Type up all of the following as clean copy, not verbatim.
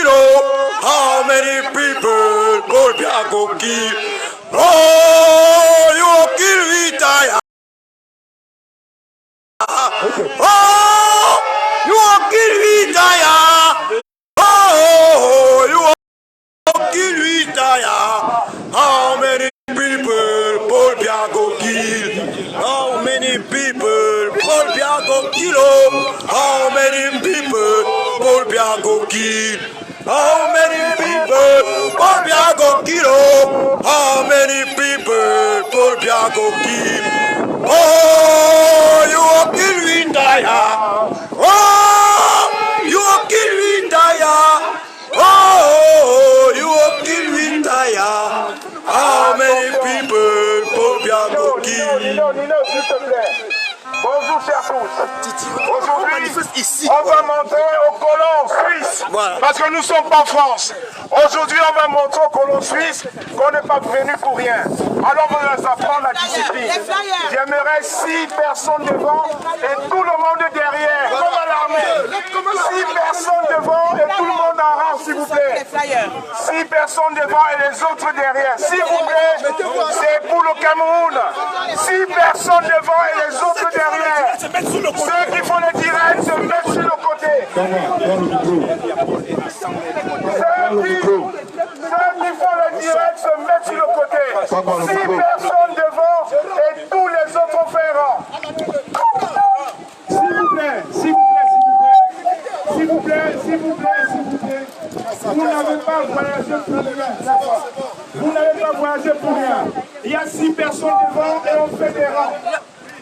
kilo? How many people will be a go kill? Oh, you will kill retire. Oh, you will kill retire. Oh, you will kill retire. How many people will be a go kill? How many people will be a go kill? How many people will be a go kill? How many people will be a go kill? How many people will be a go kill? Oh, you will kill retire. Oh, you will kill retire. Oh, you will kill retire. How many people will be a go kill? Nino, s'il te plaît. Bonjour chers tous. Aujourd'hui, on va montrer aux colons suisses, parce que nous ne sommes pas en France. Aujourd'hui, on va montrer aux colons suisses qu'on n'est pas venu pour rien. Alors on va leur apprendre la discipline. J'aimerais 6 personnes devant et tout le monde derrière, comme à l'armée. 6 personnes devant et tout le monde en rang, s'il vous plaît. 6 personnes devant et les autres derrière. S'il vous plaît, c'est pour le Cameroun. 6 personnes devant et les autres derrière. Ceux qui font le direct se mettent sur le côté. Ceux qui font le direct se mettent sur le côté. 6 personnes devant et tous les autres ferrants. S'il vous plaît, s'il vous plaît, s'il vous plaît, s'il vous plaît, s'il vous plaît. Vous n'avez pas voyagé pour rien. Vous n'avez pas voyagé pour rien. Il y a 6 personnes devant et on fait des rangs.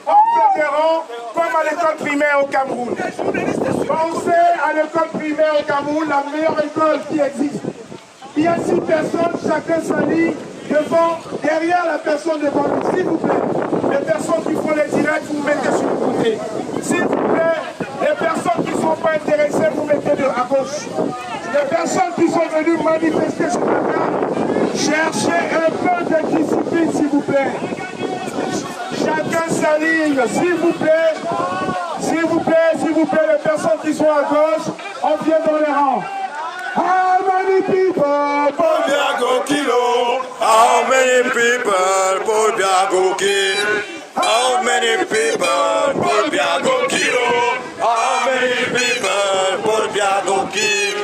On fait des rangs comme à l'école primaire au Cameroun. Pensez à l'école primaire au Cameroun, la meilleure école qui existe. Il y a 6 personnes, chacun s'allie devant, derrière la personne devant nous. S'il vous plaît, les personnes qui font les directs, vous mettez sur le côté. S'il vous plaît, les personnes qui ne sont pas intéressées, vous mettez à gauche. Les personnes qui sont venues manifester ce matin, cherchez un peu de discipline, s'il vous plaît. Chacun s'aligne, s'il vous plaît. S'il vous plaît, s'il vous plaît, les personnes qui sont à gauche, on vient dans les rangs. How many people will be a go kilo? How many people will be a go kill? How many people will be a go kilo? How many people will be a go kill?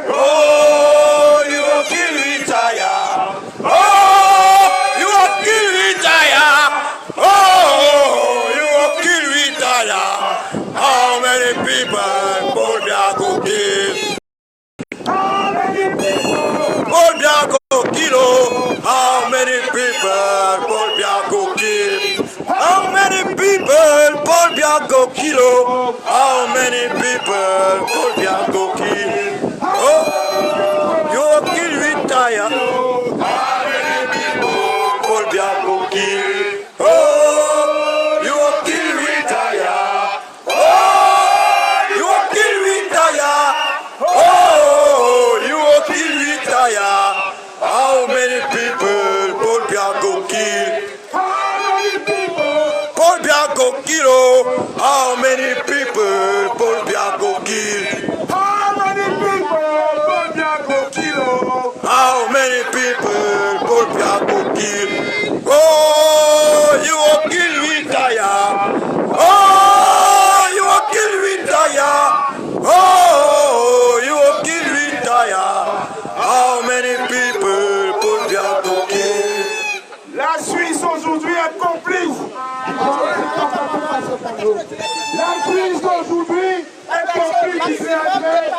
Oh, you will kill retire. Oh, you will kill retire. Oh, you will kill retire. How many people will be a go kill? Paul Biago Kilo, how many people Paul Biago kill? How many people Paul Biago Kilo? How many people Paul Biago kill? Oh, you will kill retire. How many people Paul Biago kill? Oh, you will kill retire. Oh, you will kill retire. Oh, you will kill retire. How many people Paul Biago kill? How many people? Paul Biago kilo. How many people Paul Biago kill? How many people Paul Biago kilo? How many people Paul Biago kill? Oh, you will kill retire. Oh, you will kill retire. Oh, you will kill retire. How many people Paul Biago kill? La Suisse aujourd'hui est complice. La Suisse aujourd'hui est complice d'Israël.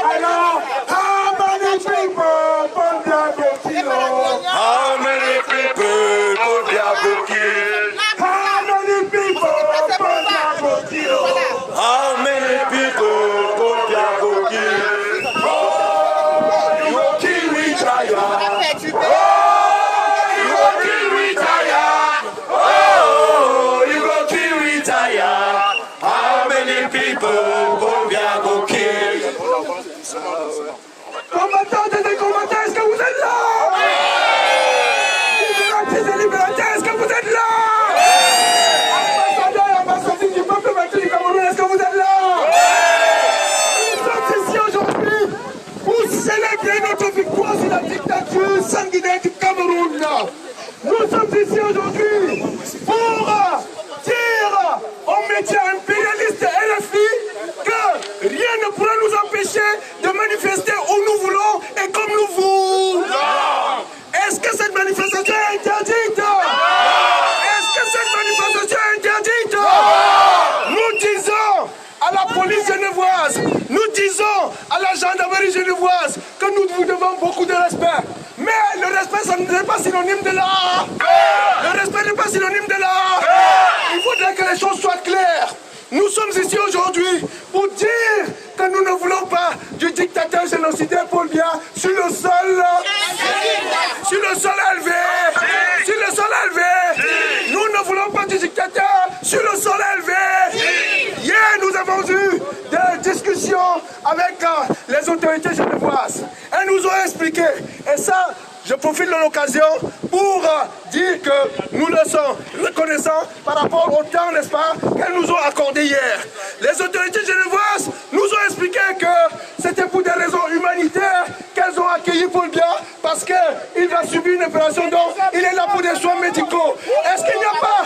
Alors, how many people Paul Biago kilo? How many people Paul Biago kill? How many people Paul Biago kilo? How many people Paul Biago kill? Oh, you will kill retire. Oh, you will kill retire. Oh, you will kill retire. How many people Paul Biago célébrer notre victoire sur la dictature sanguinaire du Cameroun. Nous sommes ici aujourd'hui pour dire aux médias impérialistes LFI que rien ne pourra nous empêcher de manifester où nous voulons et comme nous voulons. Est-ce que cette manifestation est interdite? Est-ce que cette manifestation est interdite? Nous disons à la police genevoise, nous disons à la gendarmerie genevoise que nous vous devons beaucoup de respect. Mais le respect, ça n'est pas synonyme de l'art. Le respect n'est pas synonyme de l'art. Il faudrait que les choses soient claires. Nous sommes ici aujourd'hui pour dire que nous ne voulons pas du dictateur génocidaire Paul Biya sur le sol élevé. Sur le sol élevé. Nous ne voulons pas du dictateur sur le sol élevé. Hier, nous avons eu des discussions avec les autorités genevoises. Elles nous ont expliqué. Et ça, je profite de l'occasion pour dire que nous le sommes reconnaissants par rapport au temps, n'est-ce pas, qu'elles nous ont accordé hier. Les autorités genevoises nous ont expliqué que c'était pour des raisons humanitaires qu'elles ont accueilli Paul Biya parce qu'il va subir une opération, donc il est là pour des soins médicaux. Est-ce qu'il n'y a pas...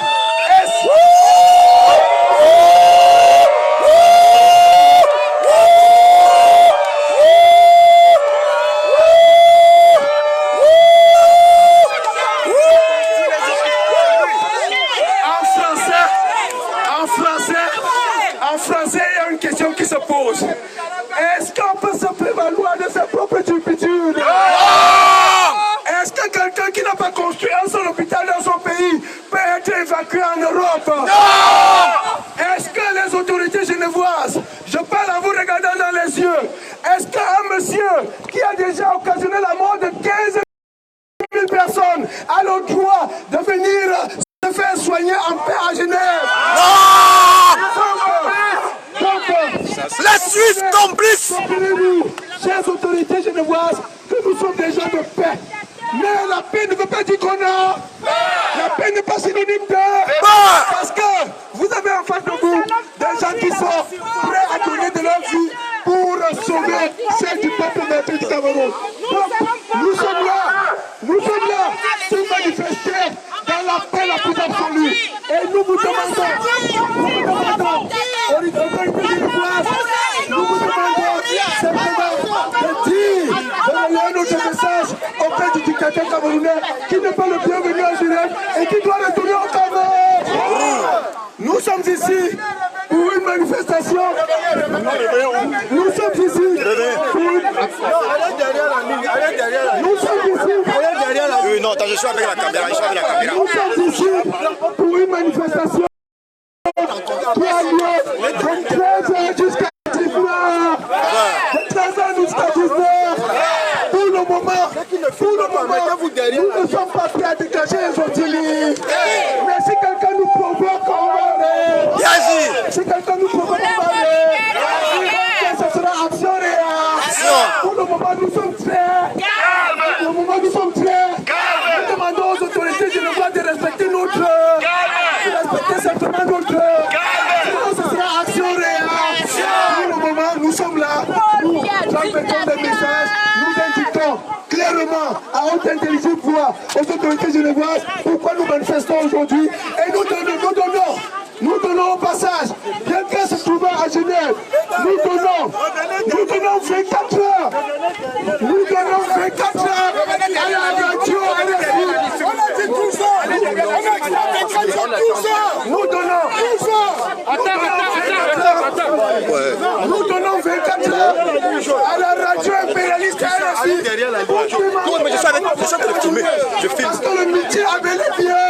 En français, il y a une question qui se pose. Est-ce qu'on peut se prévaloir de ses propres turpitudes? Est-ce que quelqu'un qui n'a pas construit un seul hôpital dans son pays peut être évacué en Europe? Est-ce que les autorités genevoises, je parle en vous regardant dans les yeux, est-ce qu'un monsieur qui a déjà occasionné la mort de 15 000 personnes a le droit de venir se faire soigner en paix à Genève? La Suisse complice! Comprenez-nous, chères autorités genevoises, que nous sommes des gens de paix. Mais la paix ne veut pas dire qu'on a. La paix n'est pas synonyme de... Parce que vous avez en face de vous des gens qui sont prêts à donner de leur vie pour sauver celle du peuple maître du Cameroun. Donc, nous sommes là pour manifester dans la paix la plus absolue. Et nous vous demandons, nous vous demandons simplement de dire, de relayer notre message auprès du dictateur camerounais qui n'est pas le bienvenu à Genève et qui doit retourner au Cameroun. Nous sommes ici pour une manifestation. Nous sommes ici pour une... Nous sommes ici... Oui, non, attends, je suis avec la caméra, Nous sommes ici pour une manifestation qui a lieu de 13h jusqu'à 19h. De 13h jusqu'à 19h. Pour le moment, nous ne sommes pas prêts à déclencher les outils. Mais si quelqu'un nous provoque, on va aller. Si quelqu'un nous provoque, on va aller. Ce sera action réelle. Pour le moment, nous sommes prêts. Pour le moment, nous sommes prêts. Nous demandons aux autorités genevoises de respecter notre... de respecter simplement notre... Sinon, ce sera action réelle. Pour le moment, nous sommes là. Nous transmettons des messages. Nous indiquons clairement à haute intelligence voix aux autorités genevoises pourquoi nous manifestons aujourd'hui. Et nous donnons au passage, bien qu'elle se trouvant à Genève, nous donnons 24 heures. Nous donnons 24 heures à la radio RFI. On a dit 12 heures. Nous donnons 12 heures. Nous donnons 24 heures à la radio impérialiste RFI. Mais je suis avec le filmer. Je filme. Parce que le métier a bel et bien.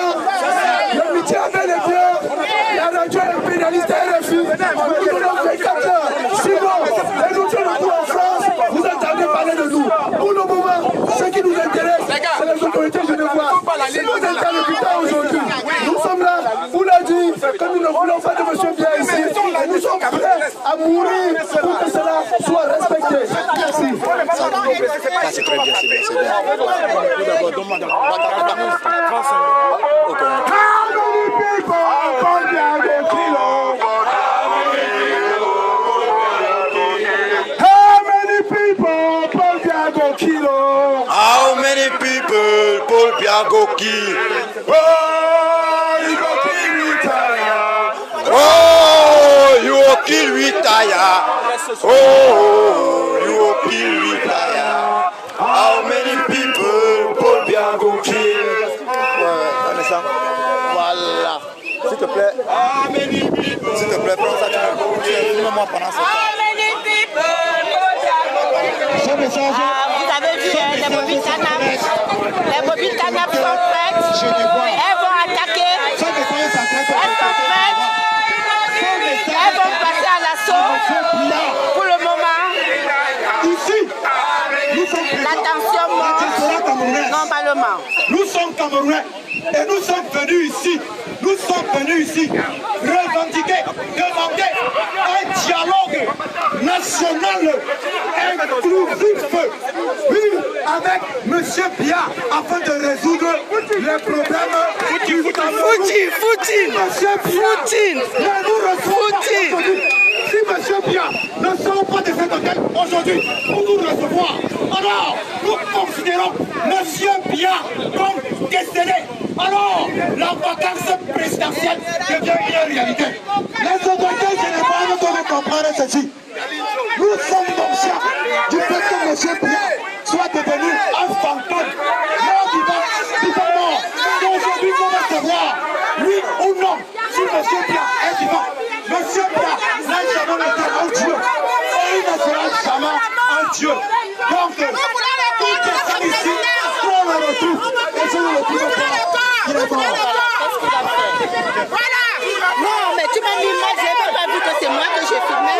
La radio impérialiste RFI. Nous donnons 24 heures. Sinon, les autres nous en France, vous entendez parler de nous. Pour le moment, ce qui nous intéresse, c'est les autorités genevoises. Si nous interlocuteurs aujourd'hui, nous sommes là pour leur dire que nous ne voulons pas de monsieur Biya ici. Et nous sommes prêts à mourir pour que cela soit respecté. Merci. C'est très bien, c'est bien. How many people Paul Biya go kilo. How many people Paul Biya go kill? Oh, you go kill retire. Oh, you will kill retire. Oh, you will kill retire. How many people Paul Biya go kill? Voilà. S'il te plaît. How many people? S'il te plaît, prends ça, filme-moi pendant ce temps. Vous avez vu les mobiles canap. Les mobiles canap sont prêtes. Elles vont attaquer. Elles sont prêtes. Elles vont passer à l'assaut. Pour le moment, Ici, l'attention monte normalement. nous sommes Camerounais et nous sommes venus ici. Nous sommes venus ici revendiquer, demander un dialogue national inclusif, oui, avec M. Biya afin de résoudre les problèmes du Cameroun. M. Biya, nous recevons aujourd'hui. Si M. Biya ne sort pas de cet hôtel aujourd'hui pour nous recevoir, alors nous considérons M. Biya comme décédé. Alors, la vacance présidentielle devient une réalité. Les autorités générales doivent comprendre ceci. Nous sommes conscients du fait que M. Biya soit devenu un fantôme. Mort vivant mort. Aujourd'hui, nous devons savoir, oui ou non, si M. Biya est vivant. M. Biya n'a jamais été un Dieu. Et il ne sera jamais un Dieu. Donc, toutes les femmes ici, on le retrouve. Et je le retrouve pas. Voilà. Non, mais tu m'as mis mal, je n'ai même pas vu que c'est moi que j'ai filmé.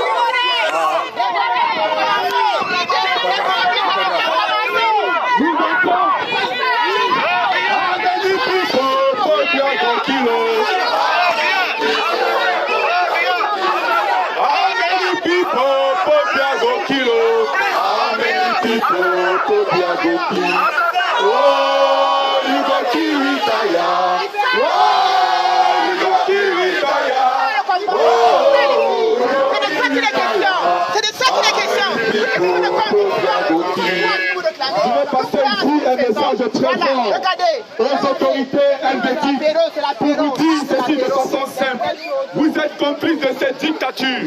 Je vais passer ici un message très fort aux autorités helvétiques pour vous dire ceci de façon simple. Vous êtes complices de cette dictature.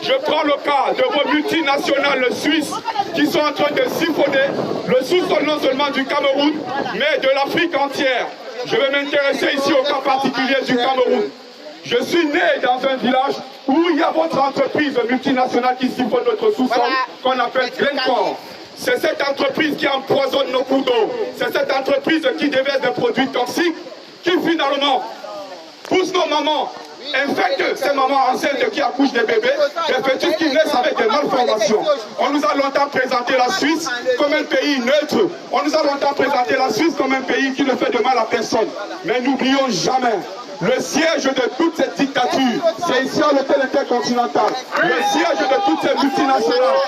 Je prends le cas de vos multinationales suisses qui sont en train de siphonner le sous-sol non seulement du Cameroun, mais de l'Afrique entière. Je vais m'intéresser ici au cas particulier du Cameroun. Je suis né dans un village où il y a votre entreprise multinationale qui siphonne notre sous-sol qu'on appelle Glencore. C'est cette entreprise qui empoisonne nos cours d'eau. C'est cette entreprise qui déverse des produits toxiques qui finalement pousse nos mamans, infecte ces mamans enceintes qui accouchent des bébés, des fœtus qui naissent avec des malformations. On nous a longtemps présenté la Suisse comme un pays neutre. On nous a longtemps présenté la Suisse comme un pays qui ne fait de mal à personne. Mais n'oublions jamais, le siège de toute cette dictature, c'est ici à l'hôtel intercontinental. Le siège de toutes ces multinationales.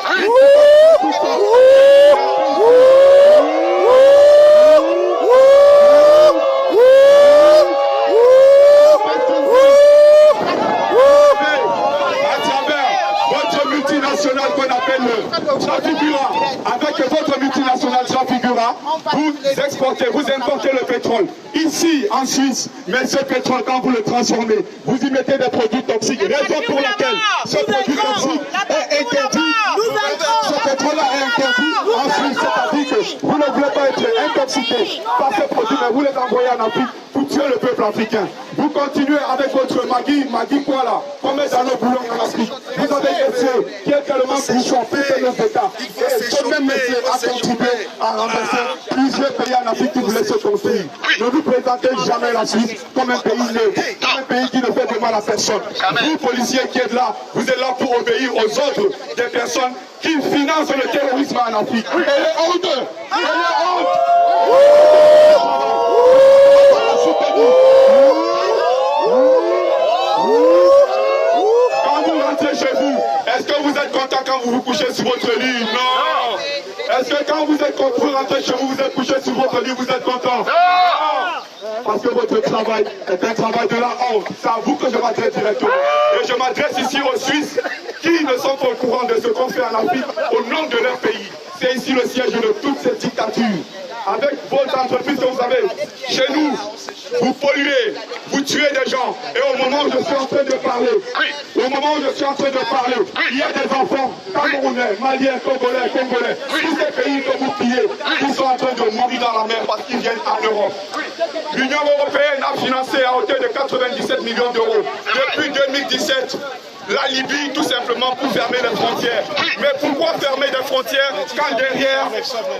Qu'on appelle Trafigura, avec votre multinationale Trafigura, vous exportez, vous importez le pétrole ici en Suisse, mais ce pétrole, quand vous le transformez, vous y mettez des produits toxiques, raison pour laquelle ce produit toxique est interdit. Ce pétrole-là est interdit en Suisse, c'est-à-dire que vous ne voulez pas être intoxiqué par ces produits, mais vous les envoyez en Afrique pour tuer le peuple africain. Vous continuez avec votre Magui quoi là, qu'on met dans nos bouillons en Afrique. Vous avez essayé, qui est tellement bouchon, plus que nos États. Et ce même métier a contribué à renverser plusieurs pays en Afrique qui voulaient se construire. Ne vous présentez jamais la Suisse comme un pays neutre, comme un pays qui ne fait de mal à personne. Vous, policiers qui êtes là, vous êtes là pour obéir aux ordres des personnes qui financent le terrorisme en Afrique. Et les honte! Et les honte! Quand vous rentrez chez vous, est-ce que vous êtes content quand vous vous couchez sur votre lit? Non. Est-ce que quand vous êtes content, vous rentrez chez vous, vous êtes couché sur votre lit, vous êtes content? Non. Parce que votre travail est un travail de la honte. C'est à vous que je m'adresse directement. Et je m'adresse ici aux Suisses qui ne sont pas au courant de ce qu'on fait en Afrique au nom de leur pays. c'est ici le siège de toute cette dictature. Avec vos entreprises que vous avez chez nous, vous polluez, vous tuez des gens. Et au moment où je suis en train de parler, il y a des enfants camerounais, maliens, congolais, tous ces pays que vous pillez, ils sont en train de mourir dans la mer parce qu'ils viennent en Europe. L'Union européenne a financé à hauteur de 97 millions d'euros depuis 2017. La Libye, tout simplement pour fermer les frontières. Mais pourquoi fermer les frontières quand derrière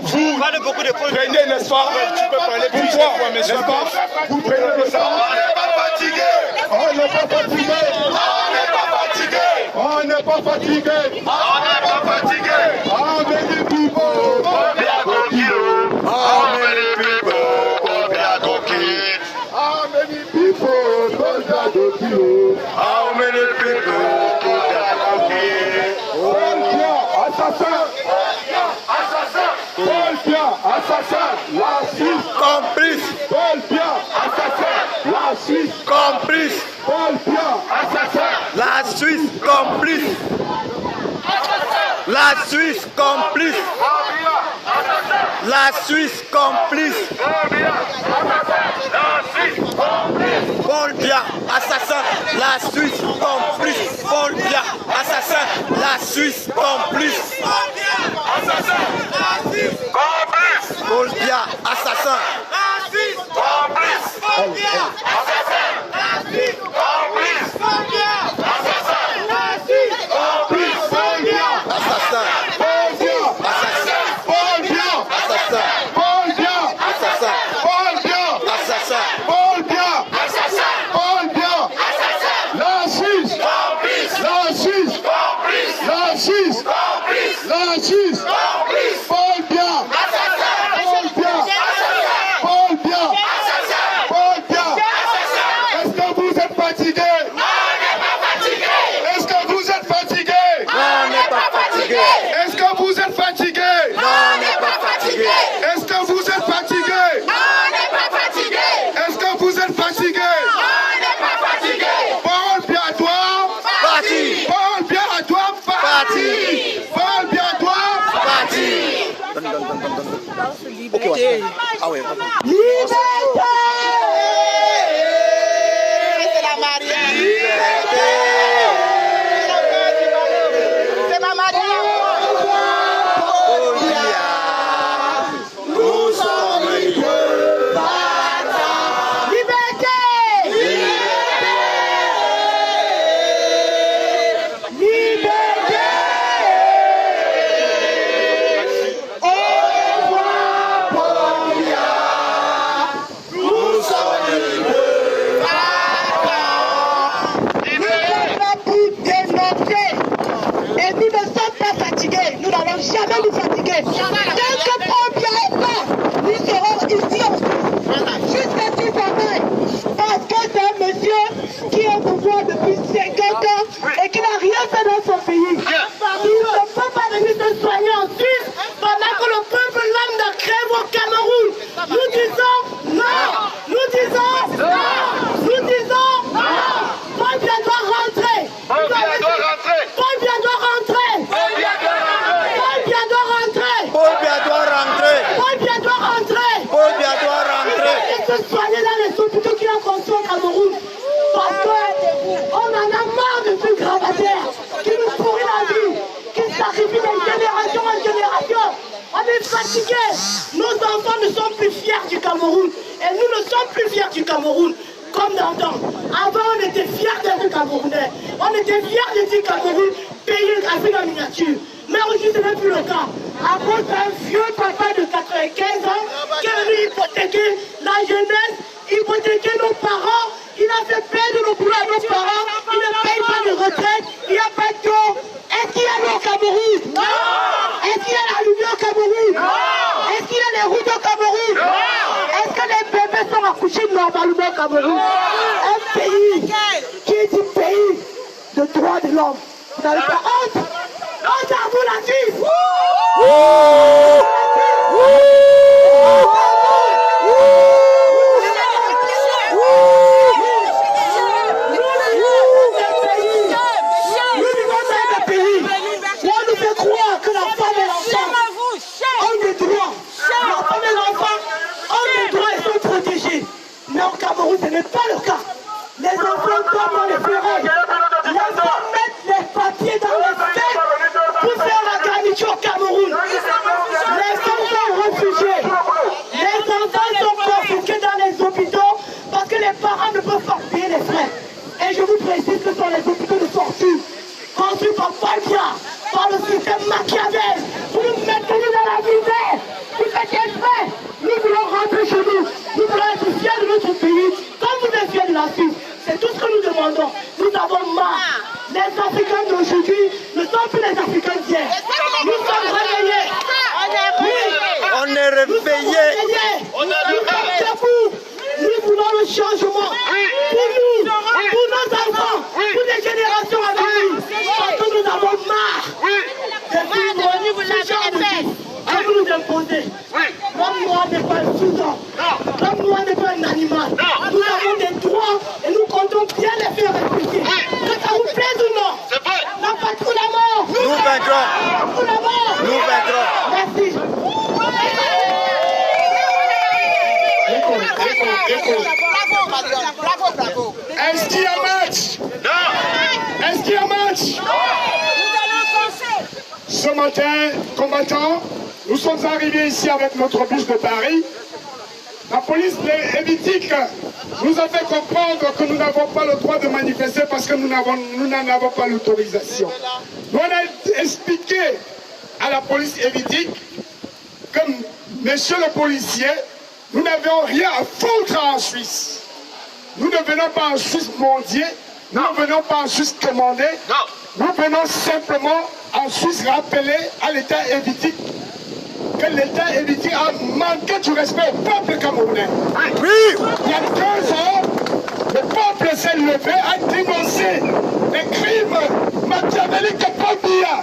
vous prenez, n'est-ce pas? Pourquoi, n'est-ce pas? Vous prenez le sang. On n'est pas fatigué. On n'est pas fatigué. How many people? How many people? Paul Biya, assassin, la Suisse, Complice. Paul Biya, assassin, la Suisse, Complice. Paul Biya, assassin, La Suisse complice. La Suisse complice. La Suisse complice. Paul Biya, assassin. La Suisse complice. Paul Biya, assassin. La Suisse complice. Paul Biya, assassin. Est-ce que vous êtes fatigué? Non, on n'est pas fatigué. Est-ce que vous êtes fatigué? Non, on n'est pas fatigué. Est-ce que vous êtes fatigué? Non, on n'est pas fatigué. Paul Biya doit Parti. Paul Biya doit Parti. Paul Biya doit Parti. Ok, ouais. Ah ouais. Liberté. C'est la mariée. Liberté. C'est la mariée. Paul Biya, nous sommes libres. Liberté. Liberté. Au revoir, Paul Biya. Nous sommes libres. Nous sommes là pour dénoncer. Et nous ne sommes pas fatigués. Nous n'allons jamais nous fatiguer. Tant que Paul Biya est là, nous serons ici aussi. Jusqu'à ce demain. Parce que c'est un monsieur qui est au pouvoir depuis 50 ans et qui n'a rien fait dans son pays. Il ne peut pas venir se soigner en Suisse pendant que le peuple lambda crève au Cameroun. Nous disons non. Nous disons non. Nous disons non. Paul Biya doit rentrer. Paul Biya doit rentrer. Paul Biya doit rentrer. Paul Biya doit rentrer. Paul Biya doit rentrer. Paul Biya doit rentrer. Paul Biya doit rentrer. Il faut se soigner dans les hôpitaux qu'il a construits au Cameroun. Parce qu'on en a marre de ce gravataire qui nous pourrit la vie, qui sacrifie de génération en génération. On est fatigués. Nos enfants ne sont plus fiers du Cameroun. Et nous ne sommes plus fiers du Cameroun. Comme d'antan. Avant, on était fiers d'être Camerounais. On était fiers de dire Cameroun, pays avec la miniature. Mais aujourd'hui, ce n'est plus le cas. À cause d'un vieux papa de 95 ans qui est venu hypothéquer la jeunesse, hypothéquer nos parents. Il a fait perdre nos boulots à nos parents. Il ne paye pas de retraite. Il n'y a pas d'eau. Est-ce qu'il y a l'eau au Cameroun? Non. Est-ce qu'il y a la lumière au Cameroun? Non. Est-ce qu'il y a les routes au Cameroun? Non. Est-ce que les bébés sont accouchés normalement au Cameroun? Un pays qui est un pays de droits de l'homme. Vous n'avez pas honte? Honte à vous la Suisse! On nous fait croire que la femme et l'enfant indépendants. Nous avons marre. Les Africains d'aujourd'hui ne sont plus les Africains d'hier. Nous sommes réveillés. On est réveillés. Nous sommes debout. Nous voulons le changement. Pour nous, pour nos enfants, pour les générations à venir. Parce que nous avons marre. À vous nous imposer. L'homme noir n'est pas un sous-homme. L'homme noir n'est pas un animal. Nous avons des droits et nous comptons bien les faire respecter. Que ça vous plaise ou non? La patrouille la mort. Nous vaincrons. La patrouille la mort. Nous vaincrons. Merci. Bravo. Est-ce qu'il y a match? Non. Est-ce qu'il y a match? Ce matin, combattants, nous sommes arrivés ici avec notre bus de Paris. La police lévitique nous a fait comprendre que nous n'avons pas le droit de manifester parce que nous n'en avons pas l'autorisation. Nous avons expliqué à la police lévitique que, monsieur le policier, nous n'avions rien à foutre en Suisse. Nous ne venons pas en Suisse mendier, nous ne venons pas en Suisse commander, nous venons simplement en Suisse rappeler à l'État hévitique que l'État hévitique a manqué du respect au peuple camerounais. Oui. Il y a 2 ans, le peuple s'est levé à dénoncer les crimes machiavéliques de Paul Biya.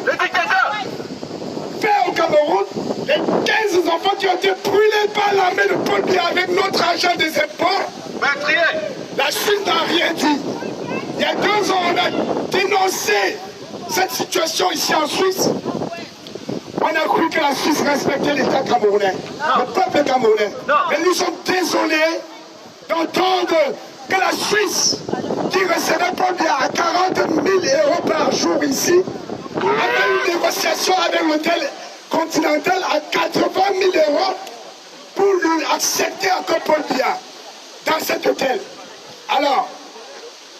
Fait au Cameroun, les 15 enfants qui ont été brûlés par l'armée de Paul Biya avec notre argent des impôts. La Suisse n'a rien dit. Il y a 2 ans, on a dénoncé cette situation ici en Suisse. On a cru que la Suisse respectait l'État camerounais, le peuple camerounais. Mais nous sommes désolés d'entendre que la Suisse, qui recevait Paul Biya à 40 000 € par jour ici, avait une négociation avec l'hôtel Continental à 80 000 € pour lui accepter encore Paul Biya dans cet hôtel. Alors,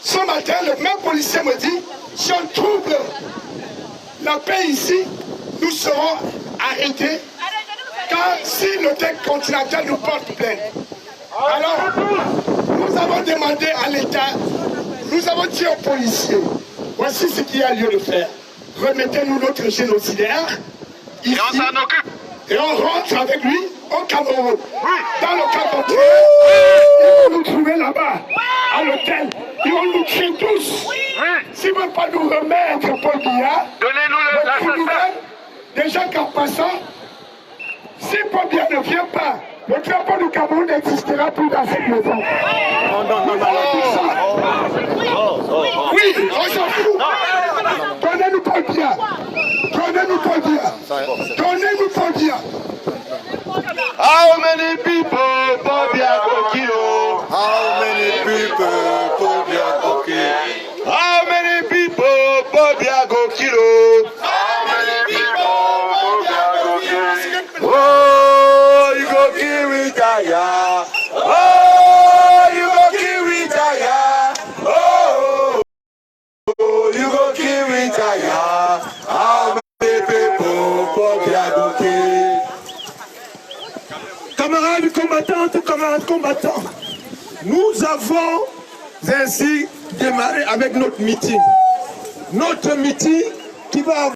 ce matin, le même policier me dit, si on trouve la paix ici, nous serons arrêtés, car si l'hôtel Continental nous porte plainte. Alors, nous avons demandé à l'État, nous avons dit aux policiers, voici ce qu'il y a lieu de faire. Remettez-nous notre génocidaire, ici, et on s'en occupe. Et on rentre avec lui au Cameroun. Dans le Cameroun, ils vont nous trouver là-bas, à l'hôtel. Ils vont nous tuer tous. S'ils ne veulent pas nous remettre Paul Biya, donnez-nous le déjà qu'en passant, si Paul Biya ne vient pas, le drapeau du Cameroun n'existera plus dans cette maison. Oui, on s'en fout. Donnez-nous Paul Biya. Donnez-nous Paul Biya. Donnez-nous Paul Biya. How many people Paul Biya go kill? How many people Paul Biya go kill? How many people Paul Biya go kill? How many people Paul Biya go kill? Oh, you go kill retire. Oh, you go kill retire. Oh, you go kill retire. How many people Paul Biya go kill? Camarades combattantes, camarades combattants, nous avons ainsi démarré avec notre meeting. Notre meeting qui va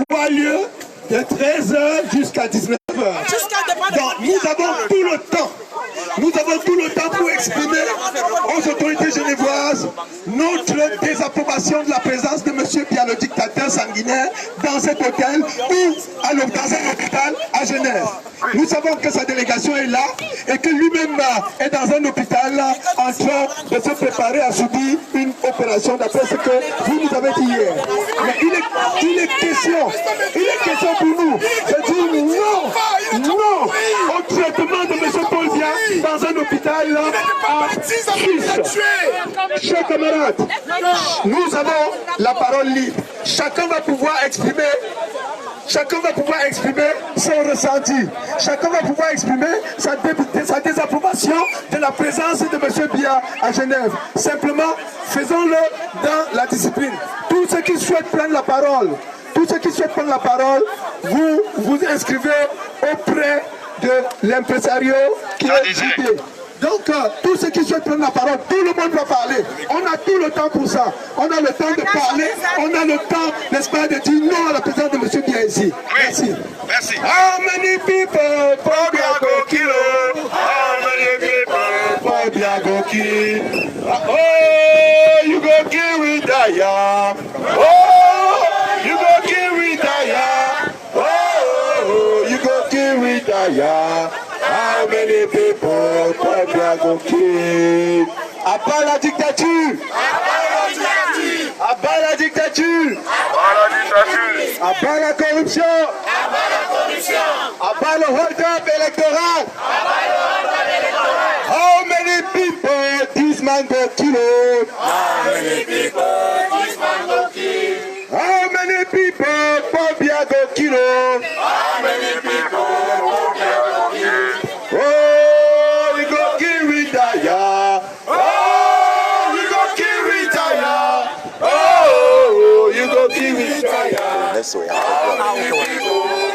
avoir lieu de 13h jusqu'à 19h. Donc nous avons tout le temps. Nous avons tout le temps pour exprimer aux autorités genevoises notre désapprobation de la présence de M. Biya, le dictateur sanguinaire, dans cet hôtel ou dans un hôpital à Genève. Nous savons que sa délégation est là et que lui-même est dans un hôpital en train de se préparer à subir une opération d'après ce que vous nous avez dit hier. Mais il est question pour nous de dire non au traitement de M. Paul Biya dans un hôpital en Suisse. Chers camarades, nous avons la parole libre. Chacun va pouvoir exprimer son ressenti. Chacun va pouvoir exprimer sa désapprobation de la présence de M. Biya à Genève. Simplement, faisons-le dans la discipline. Tous ceux qui souhaitent prendre la parole, vous vous inscrivez auprès de l'impresario qui est guidé. Donc, tous ceux qui souhaitent prendre la parole, tout le monde va parler. On a tout le temps pour ça. On a le temps de parler. On a le temps, n'est-ce pas, de dire non à la présence de M. Biaïsi. Merci. Merci. How many people for Biago Kilo? How many people for Biago Kilo? Oh, you go kill with Daya. Oh, you go kill with Daya. Oh, you go kill with Daya. How many people for Biago Kilo? À part la dictature. À part la dictature. À part la corruption. À part le hold-up électoral. How many people this man go kill? How many people this man go kill? How many people Bobia go kill? How many people Bobia go kill? Oh, we go kill with Daya. Oh, we go kill with Daya. Oh, you go kill with Daya. That's way.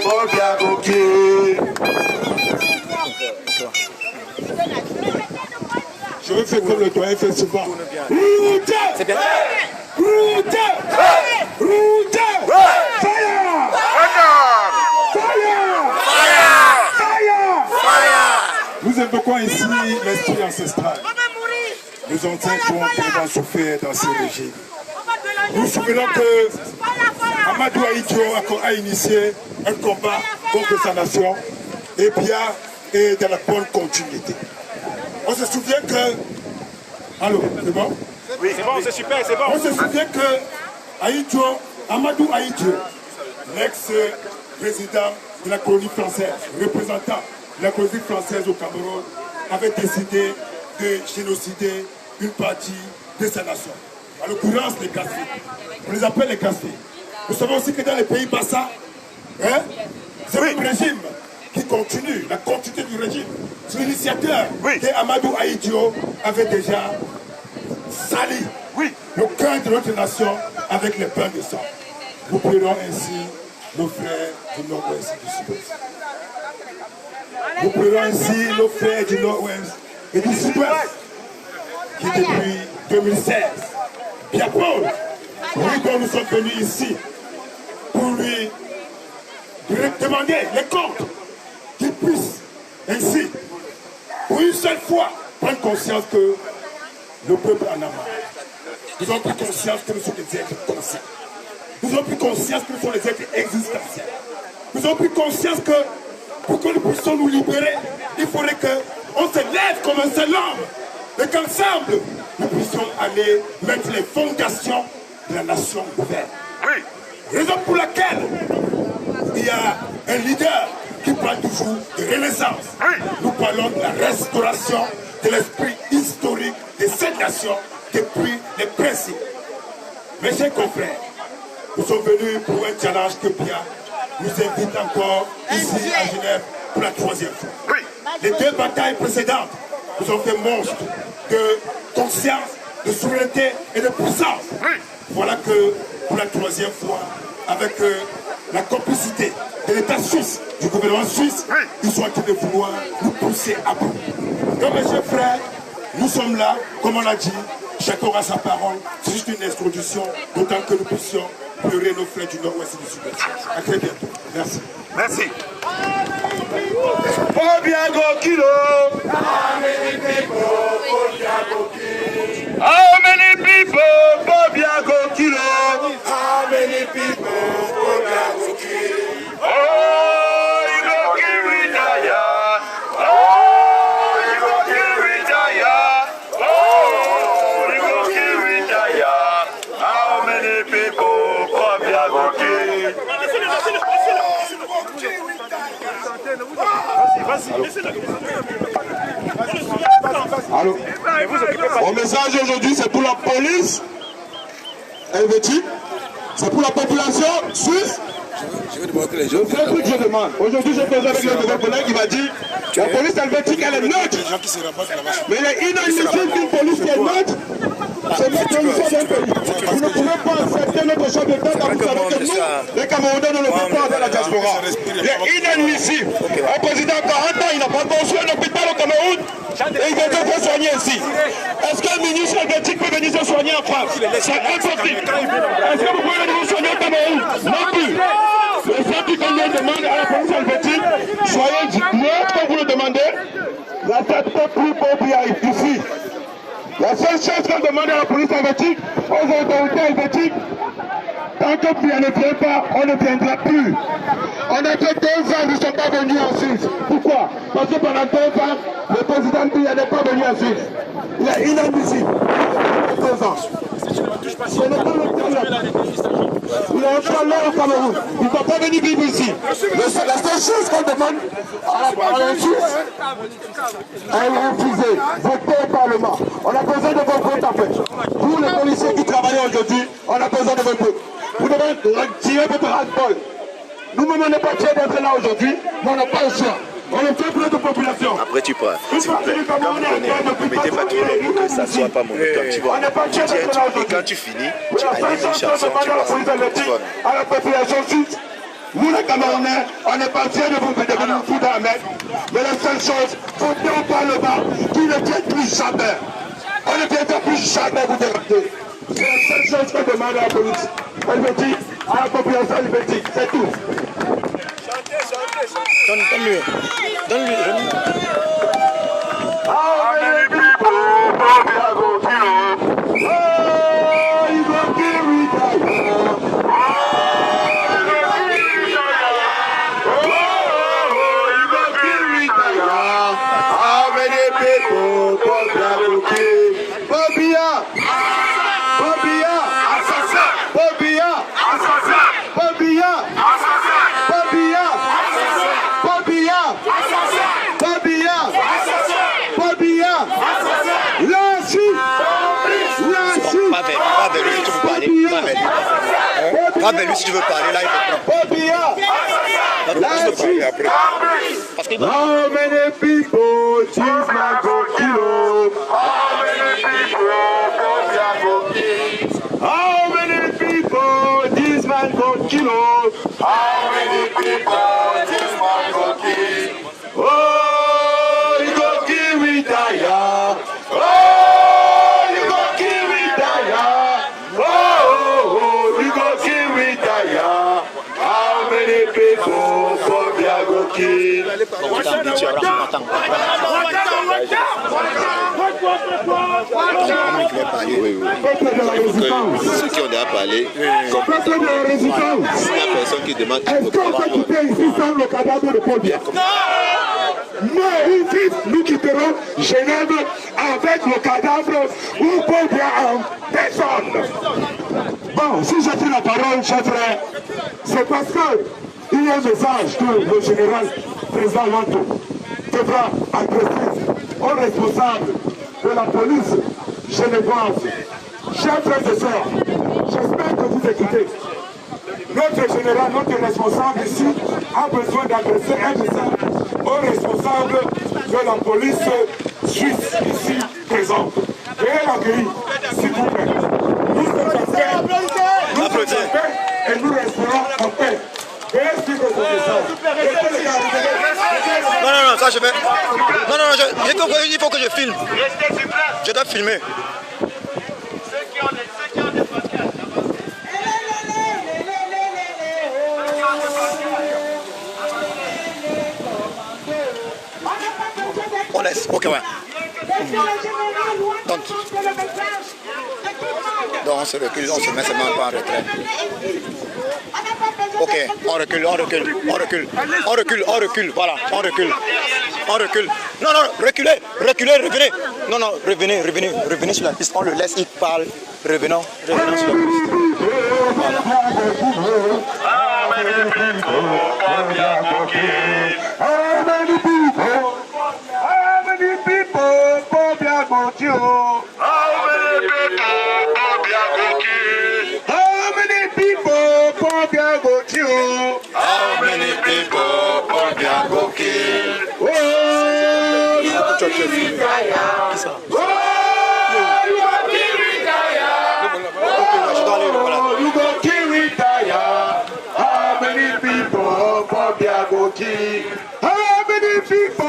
Bobia go kill. Je vais faire comme le doyen fait souvent. Route! C'est bien. Route! Route! Fire! Fire! Nous invoquons ici l'esprit ancestral. Nos ancêtres ont tellement souffert dans ce régime. Nous nous souvenons que Amadou Ahidjo a initié un combat contre sa nation et bien et dans la bonne continuité. On se souvient que... Allô, c'est bon? Oui, c'est bon, c'est super, c'est bon. On se souvient que Amadou Ahidjo, l'ex-président de la colonie française, représentant de la colonie française au Cameroun, avait décidé de génocider une partie de sa nation. En l'occurrence, les Gaspés. On les appelle les Gaspés. Nous savons aussi que dans les pays Bassa, c'est le régime qui continue, la continuité du régime. C'est l'initiateur que Amadou Ahidjo avait déjà sali le cœur de notre nation avec les pains de sang. Nous prions ainsi nos frères du nord-ouest et du sud-ouest. Nous prions ainsi nos frères du nord-ouest et du sud-ouest qui depuis 2016, Pierre-Paul, lui dont nous sommes venus ici pour lui demander les comptes, qu'il puisse ainsi, pour une seule fois, prendre conscience que le peuple en a marre. Nous avons pris conscience que nous sommes des êtres conscients. Nous avons pris conscience que nous sommes des êtres existentiels. Nous avons pris conscience que pour que nous puissions nous libérer, il faudrait qu'on se lève comme un seul homme et qu'ensemble, nous puissions aller mettre les fondations de la nation ouverte. Raison pour laquelle il y a un leader qui parle toujours de renaissance. Nous parlons de la restauration de l'esprit historique de cette nation depuis les principes. Mes chers confrères, nous sommes venus pour un challenge que Pierre nous invite encore ici à Genève pour la troisième fois. Les deux batailles précédentes nous ont fait monstre de conscience, de souveraineté et de puissance. Voilà que pour la troisième fois, avec la complicité de l'État suisse, du gouvernement suisse, ils sont en train de vouloir nous pousser à bout. Donc mes chers frères, nous sommes là, comme on l'a dit, chacun aura sa parole, c'est juste une introduction, d'autant que nous puissions pleurer nos frères du nord-ouest et du sud-ouest. À très bientôt. Merci. Merci. Bobiago Kilo. How many people Bobiago Kilo? How many people Bobiago Kilo? Oh, you go kill Ritaya. Oh, you go kill Ritaya. Oh, you go kill Ritaya. How many people Bobiago Kilo? Allô. Mon message aujourd'hui, c'est pour la police helvétique, c'est pour la population suisse. C'est un truc que je demande. Aujourd'hui, j'ai posé avec notre collègue qui m'a dit la police helvétique, elle est neutre. Mais il est inadmissible qu'une police qui est neutre se mette au sein d'un pays. Vous ne pouvez pas accepter notre chef d'État quand vous savez que nous, les Camerounais, ne le font pas avec la diaspora. Il est inadmissible. Un président de 40 ans, il n'a pas construit un hôpital au Cameroun et ils étaient fait soigner ici. Est-ce qu'un ministre helvétique peut venir se soigner en France? C'est impossible. Est-ce que vous pouvez venir vous soigner au Cameroun? Non plus. Les gens qui demandent à la police helvétique, soyez neutres quand vous le demandez. La tête peut plus pauvre ici. La seule chose qu'on demande à la police helvétique, aux autorités helvétiques, tant que Biya ne vient pas, on ne viendra plus. On a fait 2 ans, ils ne sont pas venus en Suisse. Pourquoi? Parce que pendant 2 ans, le président Biya n'est pas venu en Suisse. Il est inadmissible. 2 ans. Ce n'est pas le problème. Il est encore là au Cameroun. Il ne va pas venir vivre ici. La seule chose qu'on demande à la Suisse, est refusée. Votez au Parlement. On a besoin de vos votes en fait. Vous les policiers qui travaillent aujourd'hui, on a besoin de vos votes. Vous devez tirer votre ras-le-bol. Nous-mêmes, on n'est pas fiers d'être là aujourd'hui, mais on n'a pas le choix. On est fait pour notre population. Après, tu parles. S'il vous plaît, quand vous venez, ne mettez pas tous les mots que ça ne soit pas monotone. Tu vois, et quand tu finis, tu alignes une chanson, tu passes à la population suisse. Nous, les Camerounais, on n'est pas fiers de vous foutre à la merde. Mais la seule chose, votez au Parlement qui ne vient plus jamais. On ne viendra plus jamais vous déranger. C'est la seule chose qu'on demande à la police helvétique, à la population helvétique, c'est tout. Donne-lui. Donne-lui. How many people are going to kill? Oh, you gonna kill me, How many people are Bobia! Bobia! assassin? Bobia! Assassin! Bobia! Assassin! Bobia! Bobia! Assassin! Bobia! Assassin! Bobia! Assassin! La Suisse! La Suisse! Va vers lui si tu veux parler. Va vers lui. Va vers lui si tu veux parler. Là, il te prend. Bobia! La Suisse! Parce que How many people this man go kill? how many people How many people this man go kill? How many people this man go kill? Oh, you go kill me, Daya. Oh, you go kill me, Daya. Oh, you go kill me, Daya. How many people Bobia go kill? Ceux qui ont déjà parlé, Peuple de la résistance. la personne qui demande Est-ce qu'on peut quitter ici sans le cadavre de Paul Biya? Non, ou vite, nous quitterons Genève avec le cadavre ou Paul Biya en personne. Bon, si j'ai pris la parole, chers frères, c'est parce que il y a un message que le général président Lanto devra adresser aux responsables de la police genevoise. Chers frères et sœurs, j'espère que vous écoutez. Notre général, notre responsable ici, a besoin d'adresser un message aux responsables de la police suisse ici présente. Veuillez l'accueillir, s'il vous plaît. Nous sommes en paix. Nous sommes en paix et nous resterons en paix. Veuillez suivre ce message. Non, ça je vais. Non, il faut que je filme. Je dois filmer. On laisse, ok, ouais. Donc on se recule, on se met seulement pas en retrait. Ok, on recule, voilà, on recule. Non, reculez, revenez. Non, revenez sur la piste, on le laisse, il parle, revenons sur la piste. How many people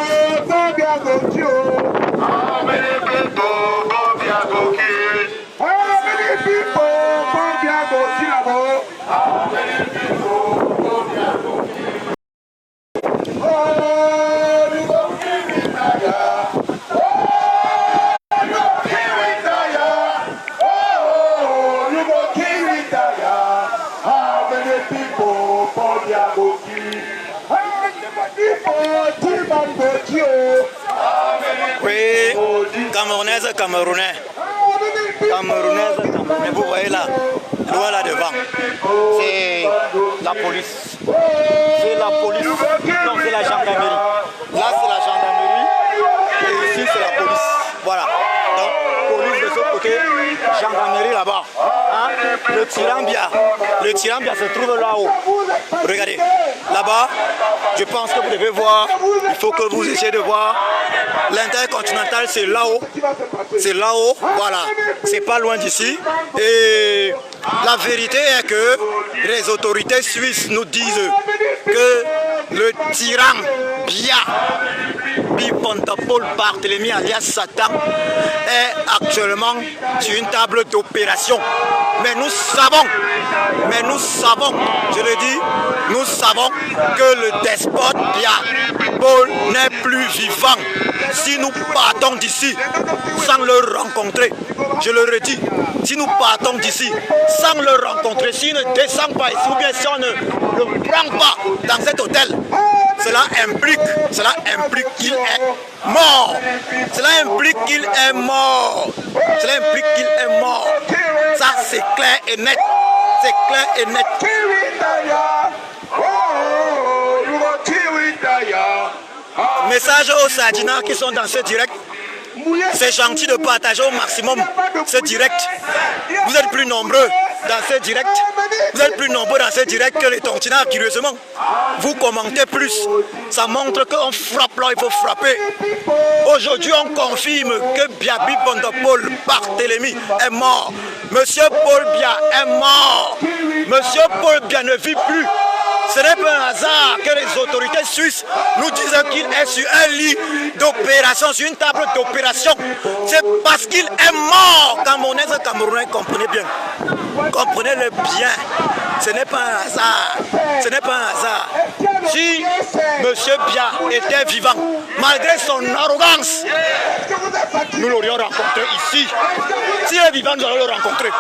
Camerounaises, Camerounais, vous voyez là, loin là devant, c'est la police. C'est la police, non c'est la gendarmerie. Là c'est la gendarmerie et ici c'est la police. Voilà, donc police de ce côté, gendarmerie là-bas. Hein? Le Tirambia se trouve là-haut. Regardez, là-bas, je pense que vous devez voir, il faut que vous essayez de voir. L'Intercontinental c'est là-haut, voilà, c'est pas loin d'ici. Et la vérité est que les autorités suisses nous disent que le tyran Paul Barthélemy alias Satan est actuellement sur une table d'opération. Mais nous savons, je le dis, nous savons que le despote Paul n'est plus vivant. Si nous partons d'ici sans le rencontrer, je le redis, si nous partons d'ici sans le rencontrer, s'il ne descend pas ici ou bien si on ne le prend pas dans cet hôtel, cela implique qu'il est mort. Cela implique qu'il est mort. Ça c'est clair et net. C'est clair et net. Message aux Sadinars qui sont dans ce direct. C'est gentil de partager au maximum ce direct. Vous êtes plus nombreux dans ce direct. Vous êtes plus nombreux dans ce direct que les Tontinards, curieusement. Vous commentez plus. Ça montre qu'on frappe là, il faut frapper. Aujourd'hui, on confirme que Biabi Bondopol Barthélemy est mort. Monsieur Paul Biya est mort. Monsieur Paul Biya ne vit plus. Ce n'est pas un hasard que les autorités suisses nous disent qu'il est sur un lit d'opération, sur une table d'opération. C'est parce qu'il est mort. Camerounais et Camerounais, comprenez bien. Comprenez-le bien. Ce n'est pas un hasard. Ce n'est pas un hasard. Si M. Biya était vivant, malgré son arrogance, nous l'aurions rencontré ici. S'il est vivant, nous allons le rencontrer.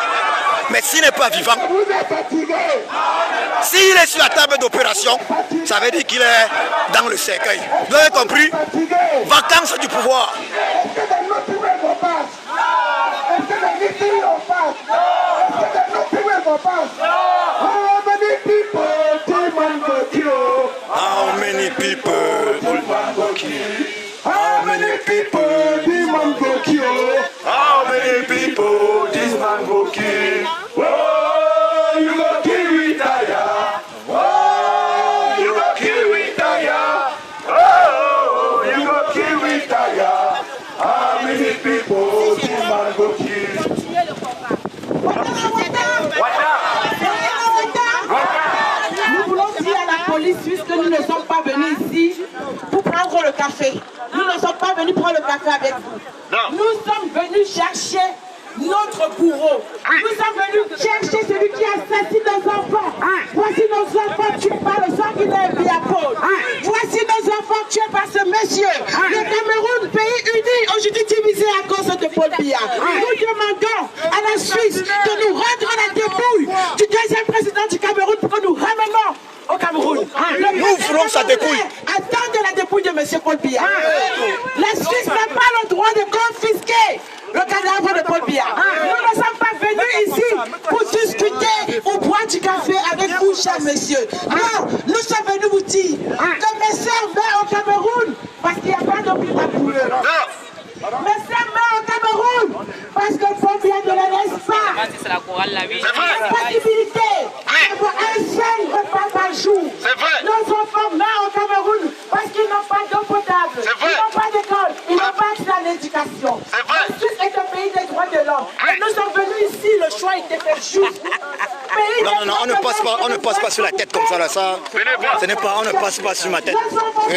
Mais s'il n'est pas vivant, s'il est sur la table d'opération, ça veut dire qu'il est dans le cercueil. Vous avez compris? Vacances du pouvoir. How many people? How many people this man go kill? How many people this man go kill? Oh, you go kill retire. Oh, you go kill retire. Oh, you go kill retire. How many people this man go kill? Nous voulons dire à la police suisse que nous ne sommes pas venus ici pour prendre le café. Nous ne sommes pas venus prendre le café avec vous. Non. Nous sommes venus chercher notre bourreau. Nous sommes venus chercher celui qui assassine nos enfants. Voici nos enfants tués par le sanguinaire Biya-Paul. Voici nos enfants tués par ce monsieur. Le Cameroun, pays uni, aujourd'hui divisé à cause de Paul Biya. Nous demandons à la Suisse de nous rendre la dépouille du deuxième président du Cameroun pour que nous ramenions au Cameroun. Nous voulons sa dépouille. Attendre la dépouille de M. Paul Biya. La Suisse n'a pas le droit de confisquer le cadavre de Paul Biya. Nous ne sommes pas venus ici pour discuter ou boire du café avec vous, cher monsieur. Non, nous sommes venus vous dire que mes sœurs meurent au Cameroun parce qu'il n'y a pas d'hôpital pour eux. Mes sœurs meurent au Cameroun parce que Paul Biya ne les laisse pas. C'est la possibilité d'avoir un seul repas par jour. Nos enfants meurent au Cameroun parce qu'ils n'ont pas d'eau potable, ils n'ont pas d'école, ils n'ont pas accès à l'éducation. La Suisse est un pays des droits de l'homme. Et nous sommes venus ici, le choix était fait juste. Non, on ne passe pas sur la tête comme ça, là, ça. Ce n'est pas, on ne passe pas sur ma tête.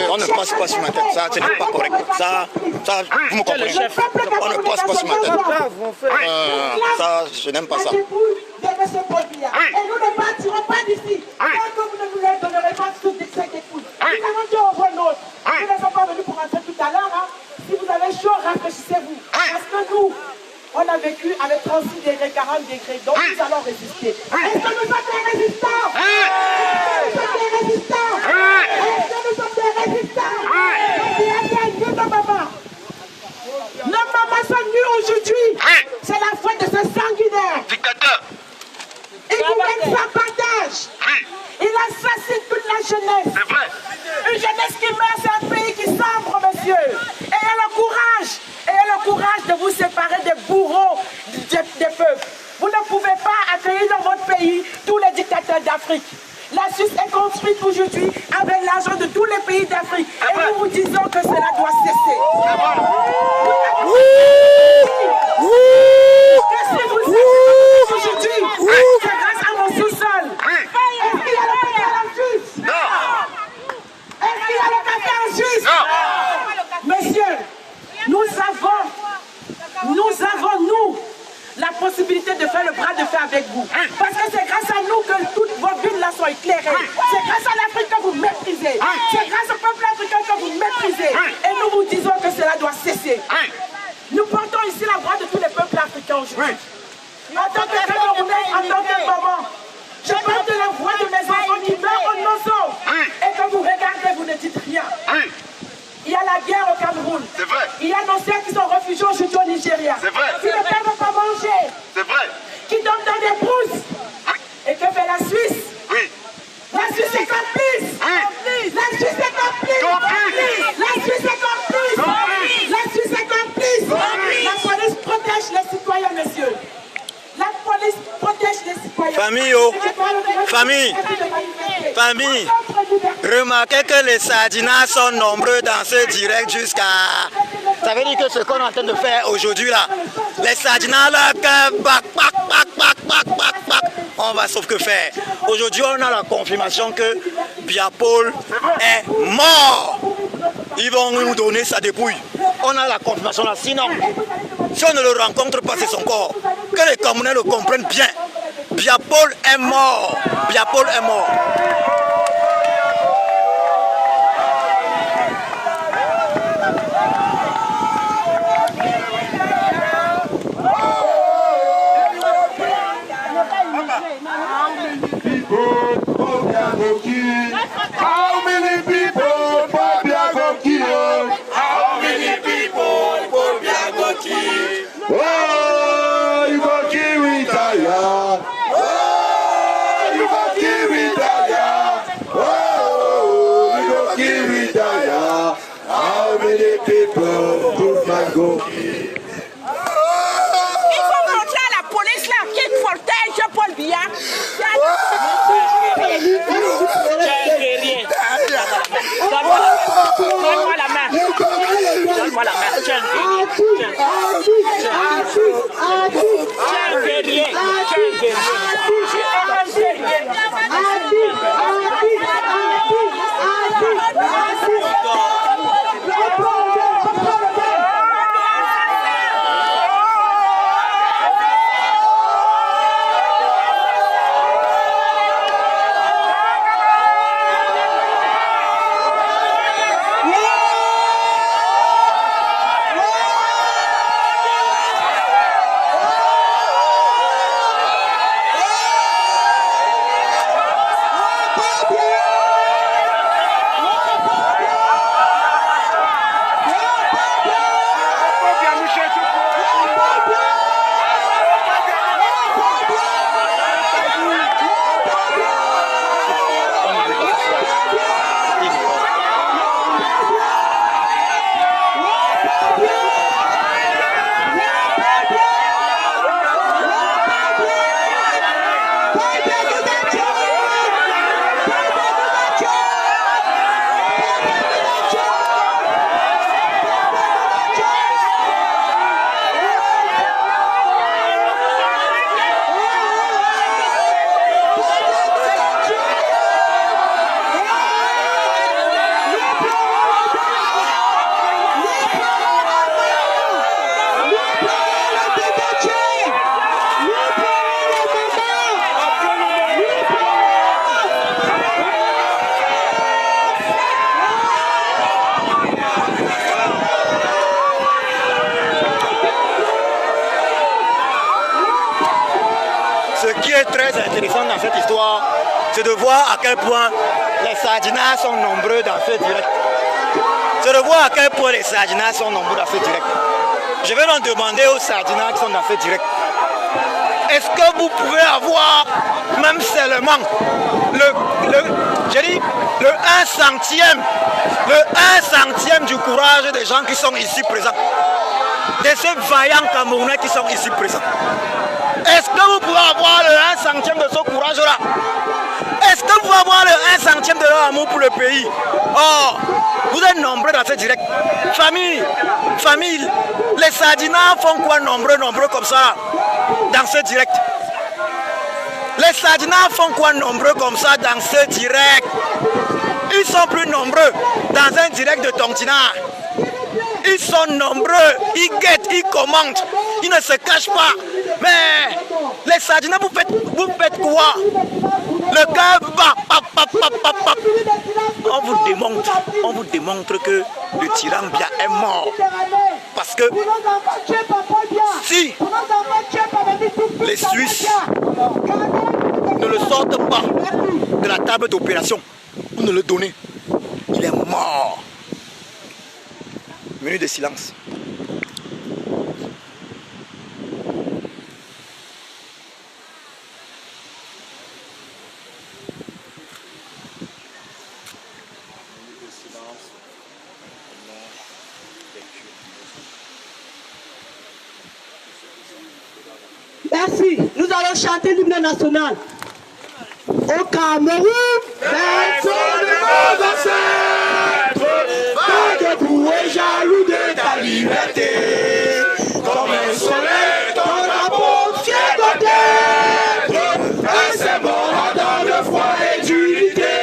On ne passe pas sur ma tête, ça, ce n'est pas correct. Ça, vous me comprenez. On ne passe pas sur ma tête. Ça, je n'aime pas ça. Et nous ne partirons pas d'ici. Tant que vous ne nous donnerez pas sous cette dépouille. Nous avons dit au nôtre. Nous ne sommes pas venus pour rentrer tout à l'heure. Si vous avez chaud, rafraîchissez-vous. Parce que nous, on a vécu avec 36 degrés, 40 degrés. Donc nous allons résister. Est-ce que nous sommes des résistants? Est-ce que nous sommes des résistants? Est-ce que nous sommes des résistants? Donc il y a nos mamans. Nos mamans sont bourreaux des peuples. Vous ne pouvez pas accueillir dans votre pays tous les dictateurs d'Afrique. La Suisse est construite aujourd'hui avec l'argent de tous les pays d'Afrique. Et nous vous disons que cela doit cesser. Que si vous êtes aujourd'hui, c'est grâce à mon sous-sol. Est-ce qu'il y a le café en Suisse? Non. Est-ce qu'il y a le café en Suisse? Non. Messieurs, nous avons, la possibilité de faire le bras de fer avec vous. Parce que c'est grâce à nous que toutes vos villes là sont éclairées. C'est grâce à l'Afrique que vous méprisez. C'est grâce au peuple africain que vous méprisez. Et nous vous disons que cela doit cesser. Nous portons ici la voix de tous les peuples africains aujourd'hui. En tant que Camerounais, en tant que maman, je porte la voix de mes enfants qui meurent au nozo. Et que vous regardez, vous ne dites rien. Il y a la guerre au Cameroun. C'est vrai. Il y a nos sœurs qui sont réfugiés aujourd'hui au Nigeria. C'est vrai. Qui ne peuvent pas manger. C'est vrai. Qui dorment dans des pousses. Et que fait la Suisse? Oui. La Suisse est complice. Oui. La Suisse est complice. Complice. La Suisse est complice. Complice. La Suisse est complice. Complice. La police protège les citoyens, messieurs. La police protège les citoyens. Famille, oh. Famille, remarquez que les Sardinats sont nombreux dans ce direct jusqu'à... Ça veut dire que ce qu'on est en train de faire aujourd'hui là, les Sardinats là, on va sauf que faire. Aujourd'hui on a la confirmation que Biapol est mort. Ils vont nous donner sa dépouille. On a la confirmation là, sinon, si on ne le rencontre pas, c'est son corps. Que les Camerounais le comprennent bien. Biapol est mort. Biapol est mort. How many people for Biagoki? How many people for Biagoki? Oh, you go kill retire. Oh, you go kill retire. Oh, you go kill retire. How many people for Biagoki? Il faut montrer à la police là qui protège Paul Biya. Donne-moi la main. Donne-moi la main. Tiens un guerrier. Très intéressant dans cette histoire, c'est de voir à quel point les Sardinats sont nombreux dans ce direct. C'est de voir à quel point les Sardinats sont nombreux dans ce direct. Je vais donc demander aux Sardinats qui sont dans ce direct, est-ce que vous pouvez avoir même seulement le 1 centième du courage des gens qui sont ici présents? de ces vaillants Camerounais qui sont ici présents. Est-ce que vous pouvez avoir le 1 centième de ce courage-là? Est-ce que vous pouvez avoir le 1 centième de leur amour pour le pays? Oh, vous êtes nombreux dans ce direct. Famille, les Sardinats font quoi nombreux comme ça dans ce direct? Les Sardinats font quoi nombreux comme ça dans ce direct? Ils sont plus nombreux dans un direct de Tontina. Ils sont nombreux, ils guettent, ils commentent, ils ne se cachent pas. Mais les Sardinats, vous faites quoi? Le cœur bat, on vous démontre que le tyran Biya est mort. Parce que si les Suisses ne le sortent pas de la table d'opération, vous ne le donnez, il est mort. Minute de silence. Merci. Nous allons chanter l'hymne national. Au Cameroun, personne ne va s'être pas debout et jaloux de ta liberté. Comme un soleil, ton drapeau fier doit être un symbole ardent de foi et d'unité.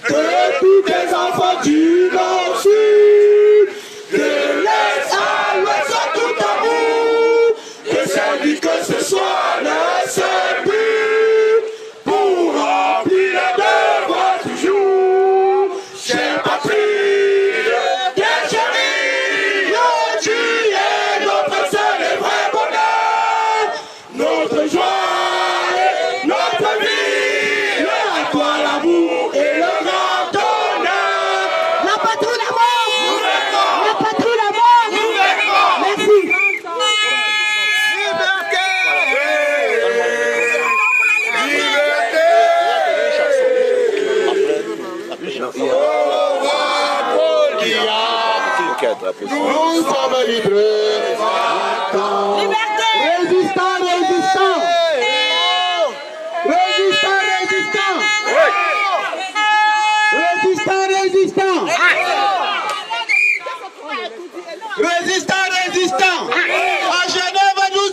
Que tous les enfants du Nord-Sud, de l'Est à l'Ouest, sont tout amour. Que celui que ce soit ne se but pour remplir le devoir toujours. Chère patrie, bien chérie, tu es notre seul et vrai bonheur, notre joie et notre vie. À toi l'amour et le grand honneur. La patrie d'amour, la patrie d'amour, merci. Nous sommes libres. Liberté! Résistants, résistants. Résistants, résistants. Résistants, résistants. Résistants, résistants. À Genève, nous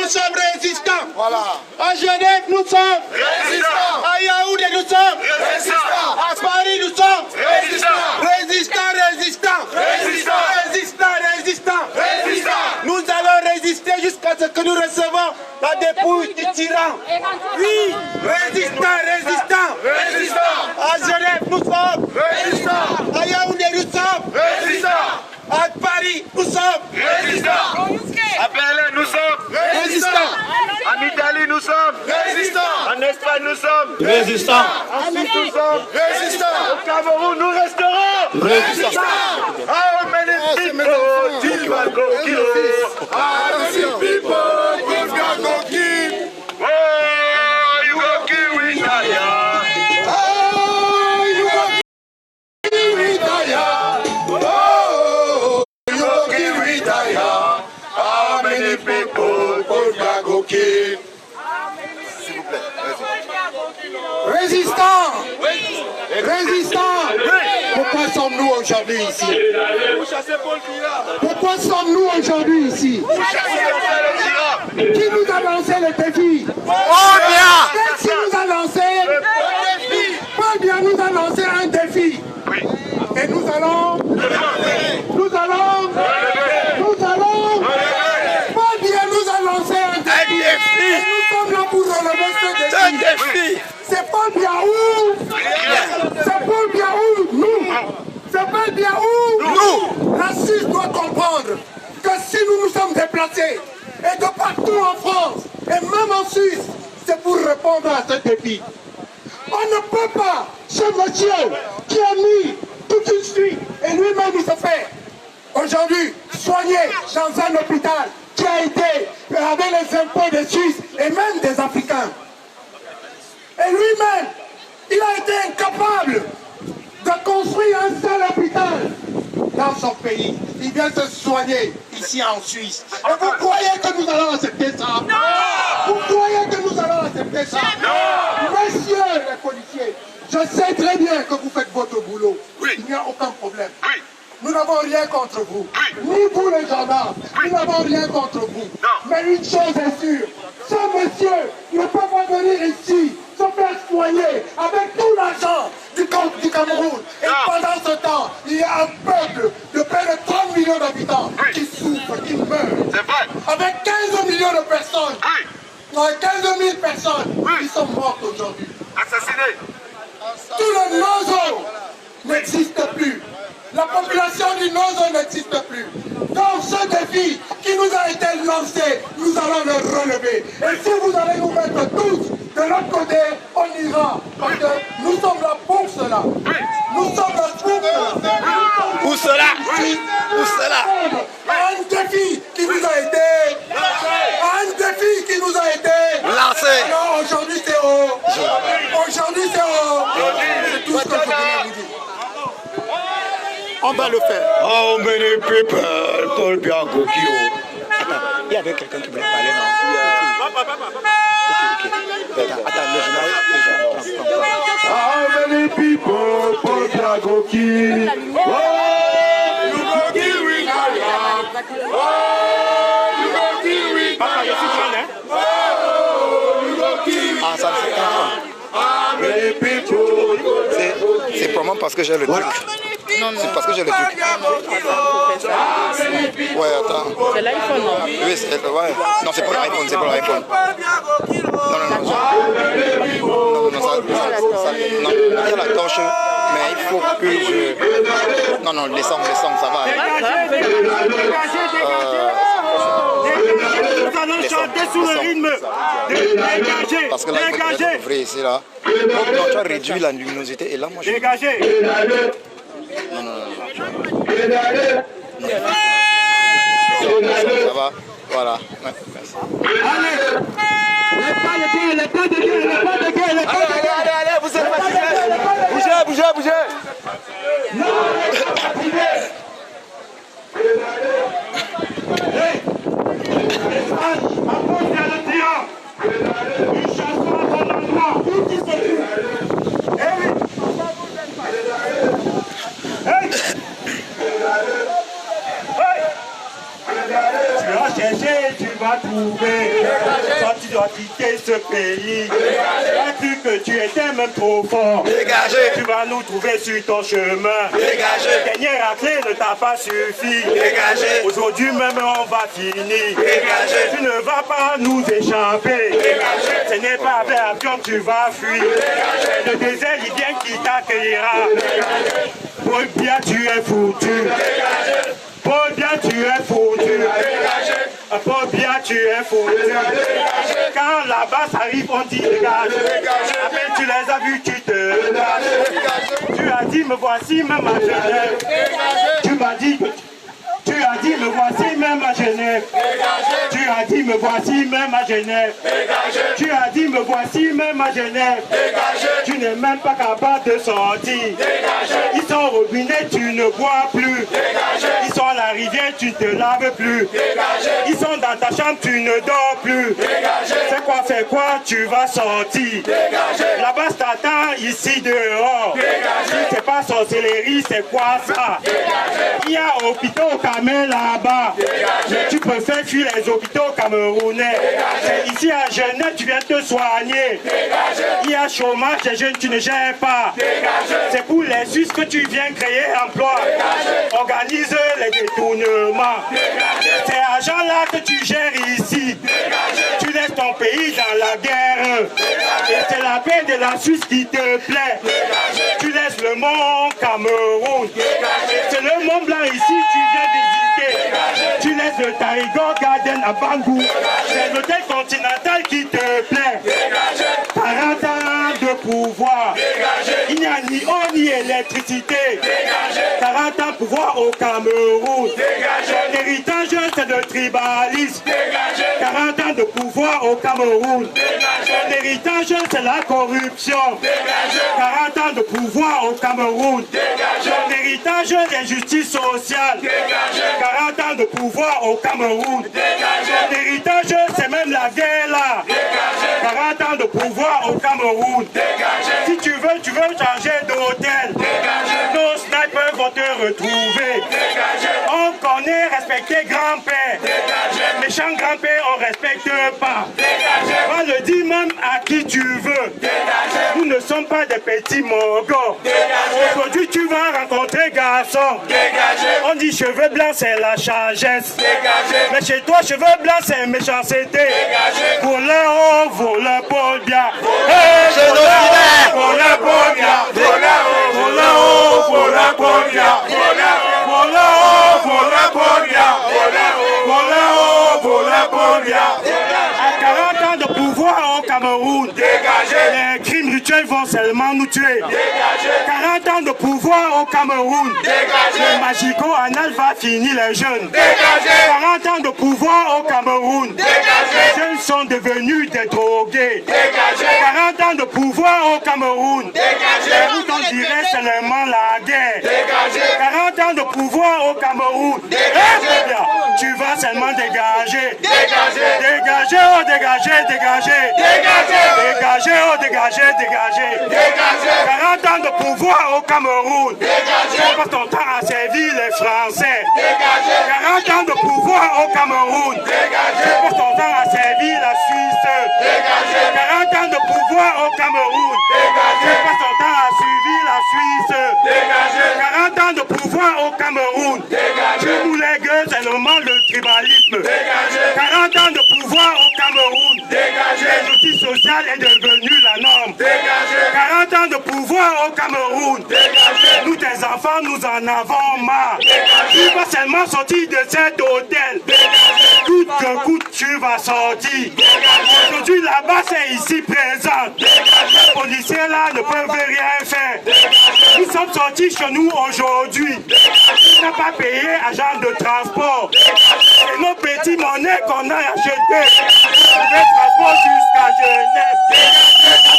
sommes résistants. Voilà. À Genève, nous sommes Résistants. À Yaoundé, nous sommes Résistants. À Paris, nous sommes Résistants. Résistants, résistants. Résistants. Résistants, résistants. Résistants. Nous allons résister jusqu'à ce que nous recevons la dépouille du tyran. Oui, résistants, résistants. Résistants. À Genève, nous sommes Résistants. à Yaoundé, nous sommes Résistants. à Paris, nous sommes Résistants. À Berlin, nous sommes résistants. en Italie, nous sommes Résistants. en Espagne, nous sommes Résistants. en Suisse, nous sommes Résistants. au Cameroun, nous resterons Résistants. How many people till I go kill? Oh, you go kill with fire. How many people go kill? S'il vous plaît, Résistants. Résistants. Pourquoi sommes-nous aujourd'hui ici? Pourquoi sommes-nous aujourd'hui ici? Qui nous a lancé le défi? Oh bien! Qui nous a lancé le défi? Paul Biya nous a lancé un défi. Et nous allons. Paul Biya nous a lancé un défi. Et nous sommes là pour relever ce défi. C'est Paul Biya où? C'est Paul Biya où? Nous. C'est Paul Biya où? Nous. La Suisse doit comprendre que si nous nous sommes déplacés, et de partout en France, et même en Suisse, c'est pour répondre à ce défi. On ne peut pas, ce monsieur qui a mis toute une suite, et lui-même il se fait aujourd'hui soigné dans un hôpital qui a été avec les impôts des Suisses et même des Africains. Et lui-même, il a été incapable de construire un seul hôpital. dans son pays. Il vient se soigner ici en Suisse. Et vous croyez que nous allons accepter ça? Non! Vous croyez que nous allons accepter ça? Non! Messieurs les policiers, je sais très bien que vous faites votre boulot. Oui. Il n'y a aucun problème. Oui. Nous n'avons rien contre vous. Oui. Ni vous les gendarmes. Oui. Nous n'avons rien contre vous. Non. Mais une chose est sûre, ce monsieur ne peut pas venir ici se faire soigner avec tout l'argent du Cameroun. Et pendant ce temps, il y a un peuple de près de 30 millions d'habitants qui souffre, qui meurt. C'est vrai. Avec 15 millions de personnes. 15 000 personnes qui sont mortes aujourd'hui. Assassinées. Tout le Nozo n'existe plus. La population du Nozo n'existe plus. Donc ce défi qui nous a été lancé, nous allons le relever. Et si vous allez nous mettre tous de l'autre côté, on ira. Parce que nous sommes là pour cela. Nous sommes là pour cela. Pour cela. Pour cela. Un défi qui nous a été lancé. Non, aujourd'hui c'est haut. Aujourd'hui c'est haut. C'est tout ce que je voulais vous dire. On va le faire. Oh, many people, Paul Bianco, Attends, il y avait quelqu'un qui voulait parler, non? Ok. Attends, le journal. How many people, Paul Bianco, Ah, ça c'est probablement parce que j'ai le truc. Non, c'est parce que j'ai le truc. Ouais, attends. C'est l'iPhone, non? Oui, c'est ouais. Non, c'est pour l'iPhone, c'est pour l'iPhone. Non, il y a la torche, mais il faut que je... Non, les sons, ça va. Nous allons chanter sous le rythme. Dégagez. Parce que là, il faut ouvrir ici, là. Non, tu as réduit la luminosité et là, moi, je... Dégagez. Non. Ça va. Voilà. Ouais, merci. Allez, allez, vous êtes fatigués. Bougez. Une chanson à ton endroit. Tu vas chercher, tu vas trouver. Toi, tu dois quitter ce pays. Tu as cru que tu étais même trop fort. Dégagez. Tu vas nous trouver sur ton chemin. Dégagez. Dernière raclée ne t'a pas suffi. Dégagez. Aujourd'hui même on va finir. Dégagez. Tu ne vas pas nous échapper. Dégagez. Ce n'est pas avec avion que tu vas fuir. Dégagez. Le désert libyen qui t'accueillera. Paul Biya, tu es foutu. Dégagez. Paul Biya, tu es foutu. Paul Biya, tu es foutu. Quand la basse arrive, on dit dégage. À peine tu les as vus, tu te dégages. Tu as dit, me voici même à Genève. Tu m'as dit que... Tu as dit, me voici même à Genève. Tu as dit, me voici même à Genève. Tu as dit, me voici même à Genève. Tu n'es même pas capable de sortir. Ils sont au robinet, tu ne bois plus. Ils sont à la rivière, tu ne te laves plus. Ils sont dans ta chambre, tu ne dors plus. Fais quoi, tu vas sortir. Là-bas, t'attends ici dehors. C'est pas sorcellerie, c'est quoi ça? Il y a hôpitaux là-bas. Mais tu préfères fuir les hôpitaux camerounais. C'est ici à Genève, tu viens te soigner. Il y a chômage, les jeunes, tu ne gères pas. C'est pour les Suisses que tu viens créer emploi. Organise les détournements. C'est argent-là que tu gères ici. Tu laisses ton pays dans la guerre. Et c'est la paix de la Suisse qui te plaît. Tu laisses le monde Cameroun. C'est le Mont Blanc ici, tu viens visiter. Tu laisses le Tarigo Garden à Bangou. C'est l'hôtel continental qui te plaît. 40 ans de pouvoir. Il n'y a ni eau ni électricité. 40 ans de pouvoir au Cameroun. L'héritage, c'est c'est le tribalisme. 40 ans de pouvoir au Cameroun. L'héritage, c'est la corruption. 40 ans de pouvoir au Cameroun. L'héritage, l'injustice sociale. 40 ans de pouvoir au Cameroun. L'héritage, c'est même la guerre là. 40 ans de pouvoir au Cameroun. Si tu veux changer d'hôtel. Nos snipers vont te retrouver. On connaît respecter grand-père. Méchant grand-père, on respecte pas. On le dit même à qui tu veux. Nous ne sommes pas des petits mongols. Aujourd'hui, tu vas rencontrer garçon. On dit cheveux blancs, c'est la sagesse. Mais chez toi, cheveux blancs, c'est méchanceté. Voleur, voleur, pour bien. Voleur, pour bien. À 40 ans de pouvoir au Cameroun, les crimes rituels vont seulement nous tuer. 40 ans de pouvoir au Cameroun, le magico-anal va finir les jeunes. 40 ans de pouvoir au Cameroun, les jeunes sont devenus des drogués. 40 ans de pouvoir au Cameroun, les routes on dirait seulement la guerre. 40 ans de pouvoir au Cameroun, tu vas seulement dégager. Dégager, oh dégager, dégager. Dégager, oh dégager, dégager. 40 ans de pouvoir au Cameroun. Tu passes ton temps à servir les Français. 40 ans de pouvoir au Cameroun. Tu passes ton temps à servir la Suisse. 40 ans de pouvoir au Cameroun. Tu passes ton temps à suivre la Suisse. 40 ans de pouvoir au Cameroun. Chez nous les gueux, c'est normal le tribalisme. 40 ans de pouvoir au Cameroun. L'injustice sociale est devenue la norme. 40 ans de pouvoir au Cameroun. Nous tes enfants, nous en avons marre. Tu vas seulement sortir de cet hôtel. Coûte que coûte, tu vas sortir. Aujourd'hui là-bas, c'est ici présent. Les policiers là ne peuvent rien faire. Nous sommes sortis chez nous aujourd'hui. On n'a pas payé agent de transport. C'est nos petits monnaies qu'on a achetés. Le transport jusqu'à Genève.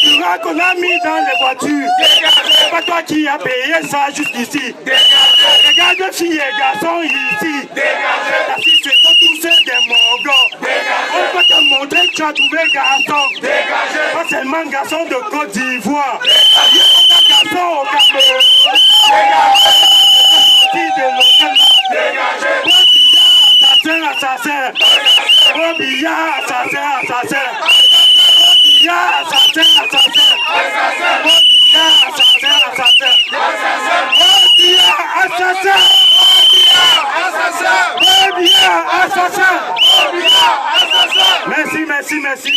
Le qu'on a mis dans les voitures. C'est pas toi qui as payé ça juste ici. Regarde filles et garçons ici. La situation tous c'est des mongols. On va te montrer que tu as trouvé garçon. Pas seulement garçon de Côte d'Ivoire. Garçon au Cameroun. Assassin. Bobia, assassin, assassin. Bobia, assassin, assassin. Bobia, assassin, assassin. Bobia, assassin. Bobia, assassin. Merci, merci, merci.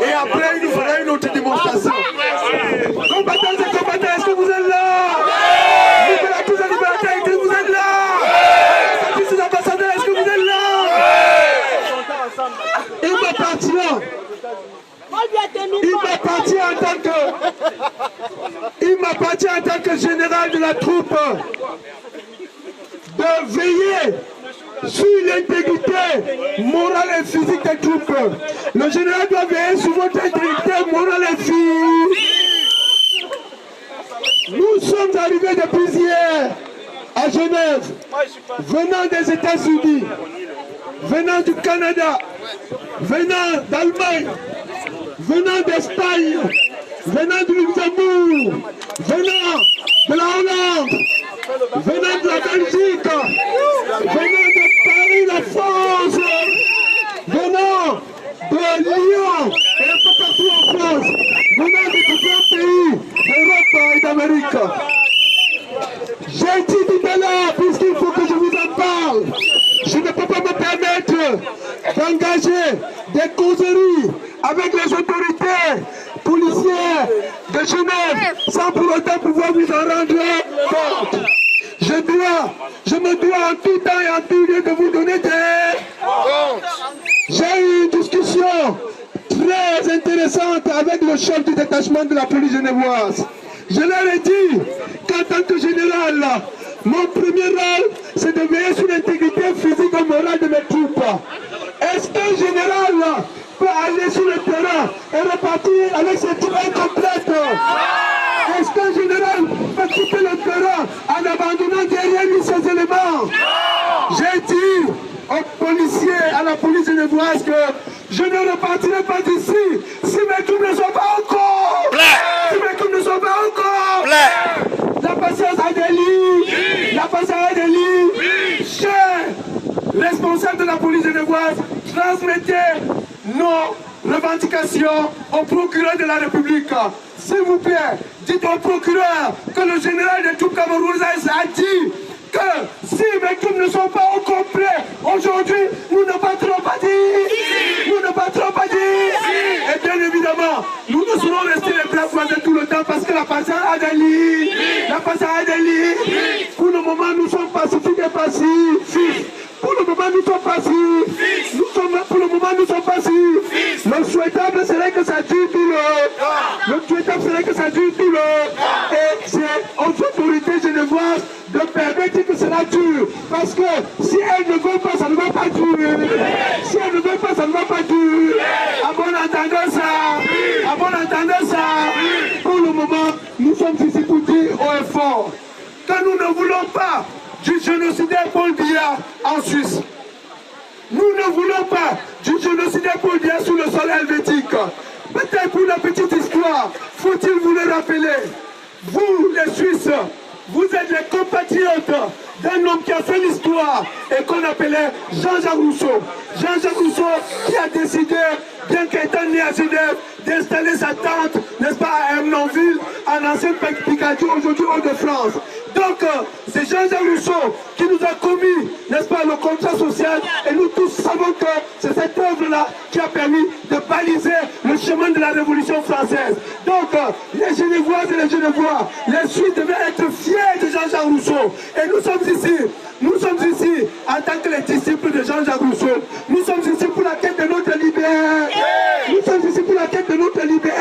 Et après, il nous fera une autre démonstration. Combattants et combattants, est-ce que vous êtes là? Libérateurs et libérateurs, est-ce que vous êtes là? Services ambassadeurs, est-ce que vous êtes là? Il m'appartient en tant que général de la troupe de veiller sur l'intégrité morale et physique des troupes. Le général doit veiller sur votre intégrité morale et physique. Nous sommes arrivés depuis hier à Genève, venant des États-Unis, venant du Canada, venant d'Allemagne, venant d'Espagne, venant du Luxembourg, venant de la Hollande, venant de la Belgique, venant de Paris, la France, venant de engager des causeries avec les autorités policières de Genève sans pour autant pouvoir vous en rendre compte. Je me dois en tout temps et en tout lieu de vous donner des comptes. J'ai eu une discussion très intéressante avec le chef du détachement de la police genevoise. Je leur ai dit qu'en tant que général, mon premier rôle, c'est de veiller sur l'intégrité physique et morale de mes troupes. Est-ce qu'un général peut aller sur le terrain et repartir avec ses troupes incomplètes? Est-ce qu'un général peut quitter le terrain en abandonnant derrière lui ses éléments? J'ai dit aux policiers, à la police genevoise que je ne repartirai pas d'ici si mes troupes ne sont pas encore. Si mes troupes ne sont pas encore. La patience a des lits. La patience a des lits. Chers responsables de la police genevoise, transmettez nos revendications au procureur de la République. S'il vous plaît, dites au procureur que le général des troupes camerounaises a dit que si mes troupes ne sont pas au complet, aujourd'hui, nous ne battrons pas dit. Nous ne battrons pas dit. Et bien évidemment, nous ne serons restés les bras croisés tout le temps parce que la patience a des lits. La patience a des lits. Pour le moment, nous sommes pacifiques et passifs. Pour le moment, nous sommes passifs. Pour le moment, nous sommes passifs. Le souhaitable serait que ça dure tout le. Le souhaitable serait que ça dure tout le. Et c'est aux autorités genevoises de permettre que cela dure. Parce que si elles ne veulent pas, ça ne va pas durer. Si elles ne veulent pas, ça ne va pas durer. À bon entendant ça. À bon entendant ça. Pour le moment, nous sommes ici pour dire haut et fort que nous ne voulons pas du génocidaire Paul Biya en Suisse. Nous ne voulons pas du génocidaire Paul Biya sous le sol helvétique. Peut-être pour la petite histoire, faut-il vous le rappeler. Vous, les Suisses, vous êtes les compatriotes d'un homme qui a fait l'histoire et qu'on appelait Jean-Jacques Rousseau. Jean-Jacques Rousseau qui a décidé, bien qu'étant né à Genève, d'installer sa tente, n'est-ce pas, à Hermenonville, en ancienne Picardie, aujourd'hui Hauts-de-France. Donc, c'est Jean-Jacques Rousseau qui nous a commis, n'est-ce pas, le contrat social, et nous tous savons que c'est cette œuvre-là qui a permis de baliser le chemin de la Révolution française. Donc, les Genevoises et les Genevois, les Suisses devaient être fiers de Jean-Jacques Rousseau. Et nous sommes ici en tant que les disciples de Jean-Jacques Rousseau. Nous sommes ici pour la quête de notre liberté. Nous sommes ici pour la quête de notre liberté.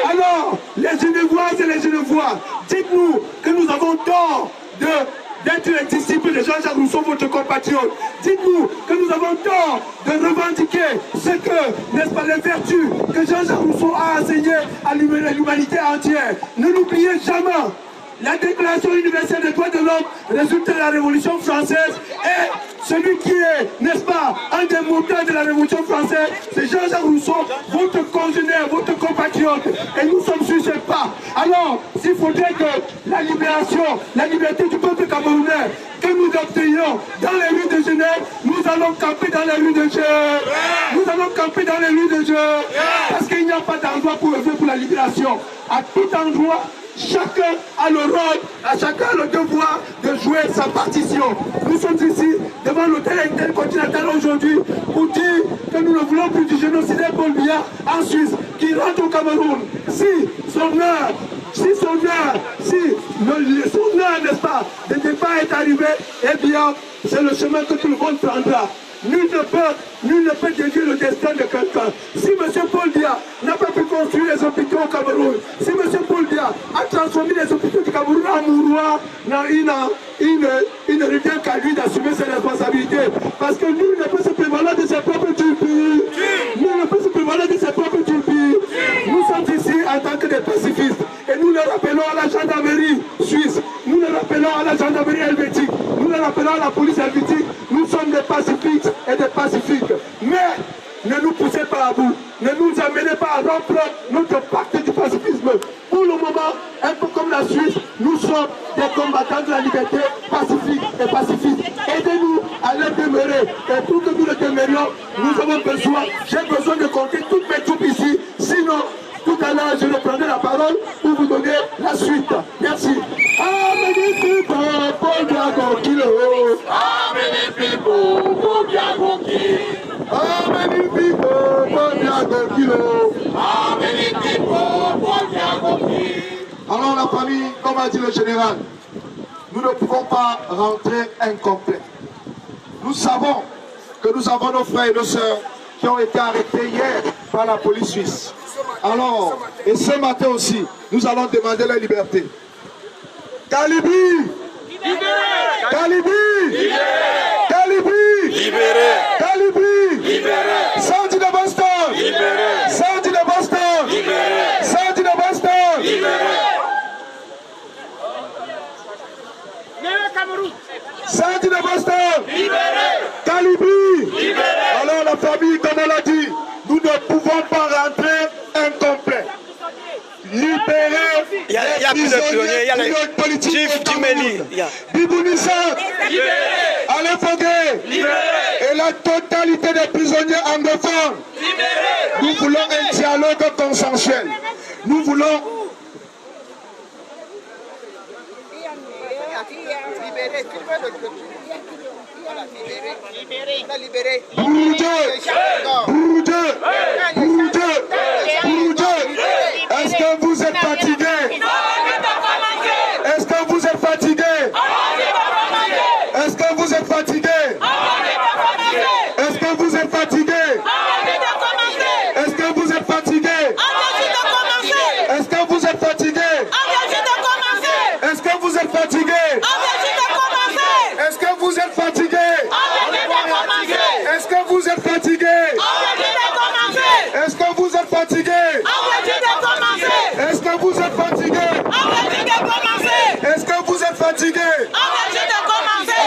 Alors, les Genevoises et les Genevois, dites-nous que nous avons tort d'être les disciples de Jean-Jacques Rousseau, votre compatriote. Dites-nous que nous avons tort de revendiquer ce que, n'est-ce pas, les vertus que Jean-Jacques Rousseau a enseignées à l'humanité entière. Ne l'oubliez jamais. La Déclaration universelle des droits de l'homme résulte de la Révolution française et celui qui est, n'est-ce pas, un des moteurs de la Révolution française, c'est Jean-Jacques Rousseau, votre congénère, votre compatriote. Et nous sommes sur ce pas. Alors, s'il faudrait que la libération, la liberté du peuple camerounais, que nous obtenions dans les rues de Genève, nous allons camper dans les rues de Genève. Nous allons camper dans les rues de Genève. Parce qu'il n'y a pas d'endroit pour œuvrer pour la libération. À tout endroit, chacun a le rôle, à chacun le devoir de jouer sa partition. Nous sommes ici devant l'hôtel intercontinental aujourd'hui pour dire que nous ne voulons plus du génocidaire Paul Biya en Suisse qui rentre au Cameroun. Si son heure, n'est-ce pas, de départ est arrivé, eh bien, c'est le chemin que tout le monde prendra. Nul ne peut déduire le destin de quelqu'un. Si M. Paul Biya n'a pas pu construire les hôpitaux au Cameroun, si M. Paul Biya a transformé les hôpitaux du Cameroun en mouroir, il ne revient qu'à lui d'assumer ses responsabilités. Parce que nul ne peut se prévaloir de ses propres turpis. Nul ne peut se prévaloir de ses propres turpis. Nous sommes ici en tant que des pacifistes. Et nous le rappelons à la gendarmerie suisse. Nous le rappelons à la gendarmerie helvétique. Nous le rappelons à la police helvétique. Nous sommes des pacifiques et des pacifiques. Mais ne nous poussez pas à bout. Ne nous amenez pas à rompre notre pacte du pacifisme. Pour le moment, un peu comme la Suisse, nous sommes des combattants de la liberté pacifique et pacifiste. Aidez-nous à le demeurer. Et pour que nous le demeurions, nous avons besoin, j'ai besoin de compter toutes mes troupes ici. Sinon, Tout à l'heure, je reprendrai la parole pour vous donner la suite. Merci. Ameni people, Bobiago Kilo. Ameni people, Bobiago Kilo. Ameni people, Bobiago Kilo. Ameni people, Bobiago Kilo. Alors la famille, comme a dit le général, nous ne pouvons pas rentrer incomplets. Nous savons que nous avons nos frères et nos sœurs qui ont été arrêtés hier par la police suisse. Alors, et ce matin aussi, nous allons demander la liberté. Kalibi! Libéré! Kalibi! Libéré! Kalibi! Libéré! Kalibi! Libéré! Sandy de Boston! Libéré! Sandy de Boston! Libéré! Sandy de Boston! Libéré! Sandy de Boston! Libéré! Kalibi! Libéré! Alors la famille, comme on l'a dit, nous ne pouvons pas rentrer incomplet. Libérer il y a plus de prisonniers, il y a les chiefs du Mali. Bibounissa, Alain Foguet, et la totalité des prisonniers anglophones. Nous voulons un dialogue consensuel. Nous voulons... Est-ce que vous êtes fatigué? Est-ce que vous êtes fatigué? Est-ce que vous êtes fatigué? Est-ce que vous êtes fatigué? Est-ce que vous êtes fatigué? Est-ce que vous êtes fatigué? Est-ce que vous êtes fatigué? Est-ce que vous êtes fatigué? Est-ce que vous êtes fatigué? Est-ce que vous êtes fatigué? Est-ce que vous êtes fatigué? Est-ce que vous êtes fatigué?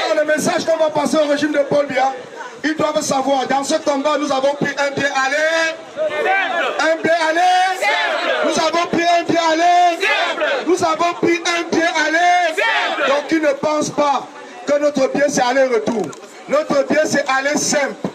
Alors le message qu'on va passer au régime de Paul Biya, ils doivent savoir, dans ce combat, nous avons pris un pied aller. Un pied aller. Nous avons pris un pied aller. Nous avons pris un pied aller. Donc ils ne pensent pas que notre pied c'est aller-retour. Notre pied c'est aller simple.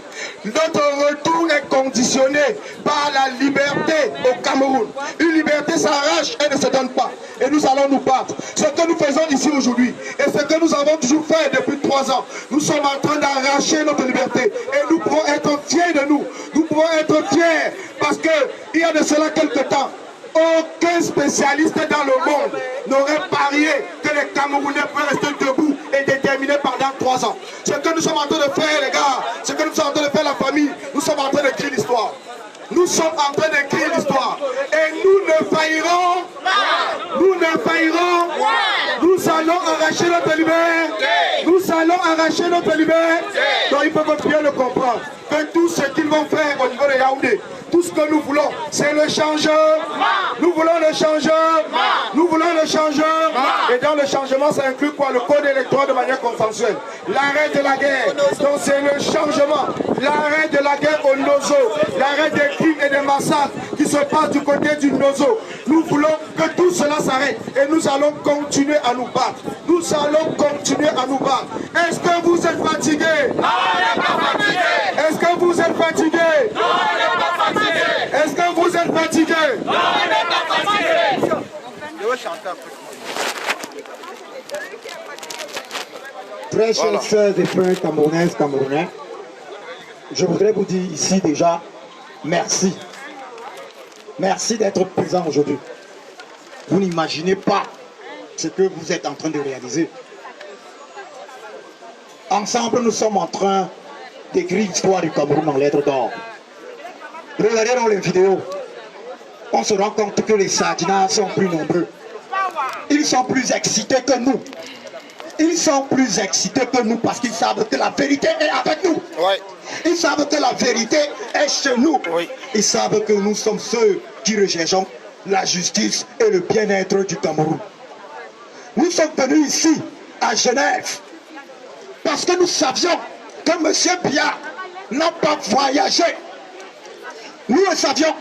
Notre retour est conditionné par la liberté au Cameroun. Une liberté s'arrache et ne se donne pas. Et nous allons nous battre. Ce que nous faisons ici aujourd'hui et ce que nous avons toujours fait depuis 3 ans, nous sommes en train d'arracher notre liberté. Et nous pouvons être fiers de nous. Nous pouvons être fiers parce qu'il y a de cela quelques temps, aucun spécialiste dans le monde n'aurait parié que les Camerounais pourraient rester debout et déterminés pendant 3 ans. Ce que nous sommes en train de faire, les gars, ce que nous sommes en train de faire, la famille, nous sommes en train d'écrire l'histoire. Nous sommes en train d'écrire l'histoire. Et nous ne faillirons. Nous ne faillirons. Nous allons arracher notre liberté. Nous allons arracher notre liberté. Donc ils peuvent bien le comprendre. Que tout ce qu'ils vont faire au niveau de Yaoundé, tout ce que nous voulons, c'est le changement. Nous voulons le changement. Nous voulons le changement. Et dans le changement, ça inclut quoi? Le code électoral de manière consensuelle. L'arrêt de la guerre. Donc c'est le changement. L'arrêt de la guerre au Nozo. L'arrêt des crimes et des massacres qui se passent du côté du Nozo. Nous voulons que tout cela s'arrête. Et nous allons continuer à nous battre. Nous allons continuer à nous battre. Est-ce que vous êtes fatigués? Non, on n'est pas fatigués. Est-ce que vous êtes fatigués? Non, on n'est pas fatigués. Est-ce que vous êtes fatigués? Non, on n'est pas fatigués. Je vais chanter un peu. Très chers sœurs et frères camerounaises, camerounais, je voudrais vous dire ici déjà merci. Merci d'être présent aujourd'hui. Vous n'imaginez pas ce que vous êtes en train de réaliser. Ensemble, nous sommes en train d'écrire l'histoire du Cameroun en lettres d'or. Regardez dans les vidéos, on se rend compte que les Sardinats sont plus nombreux. Ils sont plus excités que nous. Ils sont plus excités que nous parce qu'ils savent que la vérité est avec nous. Ouais. Ils savent que la vérité est chez nous. Oui. Ils savent que nous sommes ceux qui recherchons la justice et le bien-être du Cameroun. Nous sommes venus ici, à Genève, parce que nous savions que M. Biya n'a pas voyagé. Nous le savions.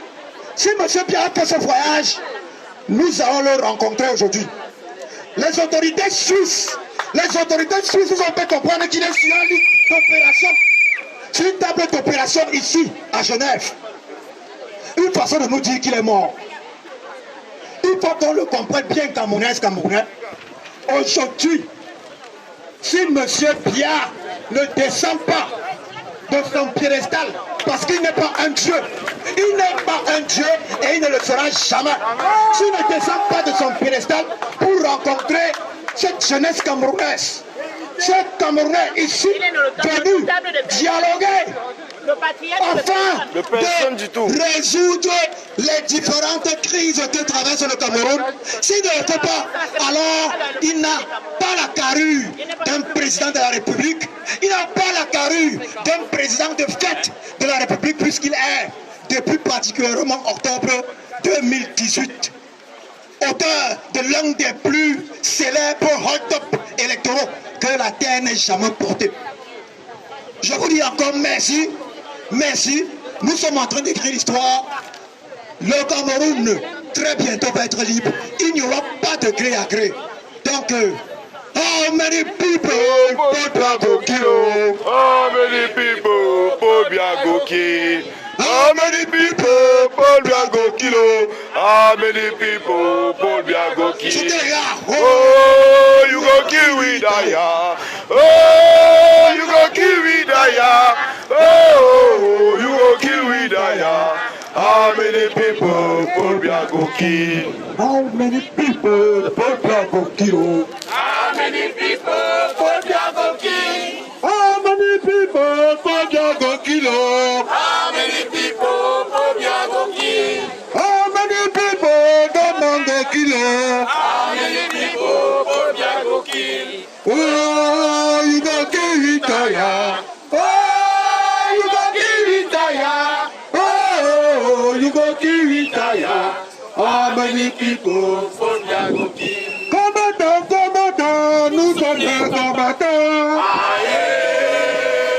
Si M. Biya a fait ce voyage, nous allons le rencontrer aujourd'hui. Les autorités suisses nous ont fait comprendre qu'il est sur une ligne d'opération, sur une table d'opération ici, à Genève. Une façon de nous dire qu'il est mort. Il faut qu'on le comprenne bien, Camerounais. Aujourd'hui, si M. Biya ne descend pas de son piédestal, parce qu'il n'est pas un dieu, il n'est pas un dieu et il ne le sera jamais. S'il ne descend pas de son piédestal pour rencontrer cette jeunesse camerounaise, ces Camerounais ici venus dialoguer afin de résoudre les différentes crises que traverse le Cameroun. S'il ne le fait pas, alors il n'a pas la carrure d'un président de la République, il n'a pas la carrure d'un président de fait de la République, puisqu'il est, depuis particulièrement octobre 2018, auteur de l'un des plus célèbres hold-up électoraux que la terre n'ait jamais porté. Je vous dis encore merci, merci. Nous sommes en train d'écrire l'histoire. Le Cameroun, très bientôt, va être libre. Il n'y aura pas de gré à gré. Donc, how many people Paul Biya Kilo? How many people Paul Biya kill? How many people Paul Biya Kilo? How many people Paul Biya kill? Oh, you go kill with Daya. Oh, you go kill with Daya. Oh, you go kill with Daya. How many people Paul Biya kill? How many people Paul Biya Kilo? How many people Paul Biya kill? How many people Paul Biya Kilo? How many people Paul Biya kill? How many people don't go kilo? How many people Paul Biya kill? Oh, you go kill Itaya. Oh, you go kill Itaya. Oh, you go kill Itaya. How many people Paul Biya kill? Combattants, combattants, nous sommes des combattants.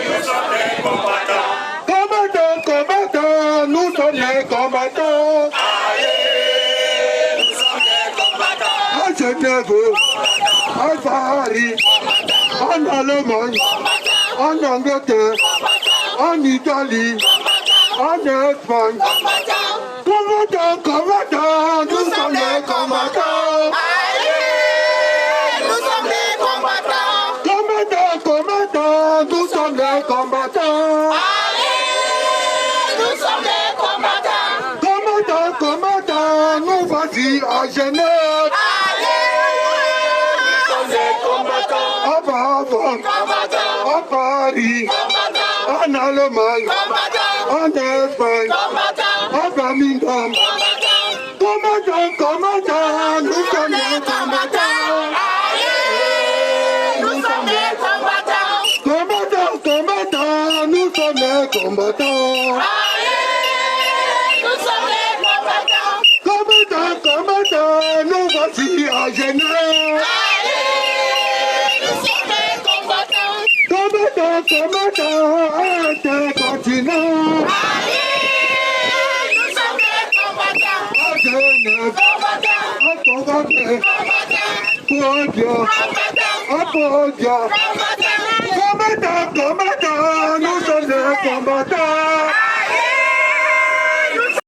Nous sommes des combattants. Combattants, combattants, nous sommes des combattants. Nous sommes des combattants. À Genève, à Paris, en Allemagne, en Angleterre, en Italie, en Espagne. Combattants, combattants, nous sommes des combattants. Nous sommes des combattants. Combattants, combattants, nous sommes des combattants. Nous sommes des combattants. Combattants, combattants, nous voici à Genève. Nous sommes des combattants. À Paris, en Allemagne, en Espagne, à Birmingham. Combattants, combattants, nous sommes des combattants. Nous sommes des combattants. Combattants, combattants, nous sommes des combattants. Nous sommes des combattants. Combattants, combattants, nous voici à Genève. Nous sommes des combattants. Combattants, combattants, intercontinent. Nous sommes des combattants. À Genève, à combattre, pour Dieu, à pour Dieu. Combattants, combattants, nous sommes des combattants.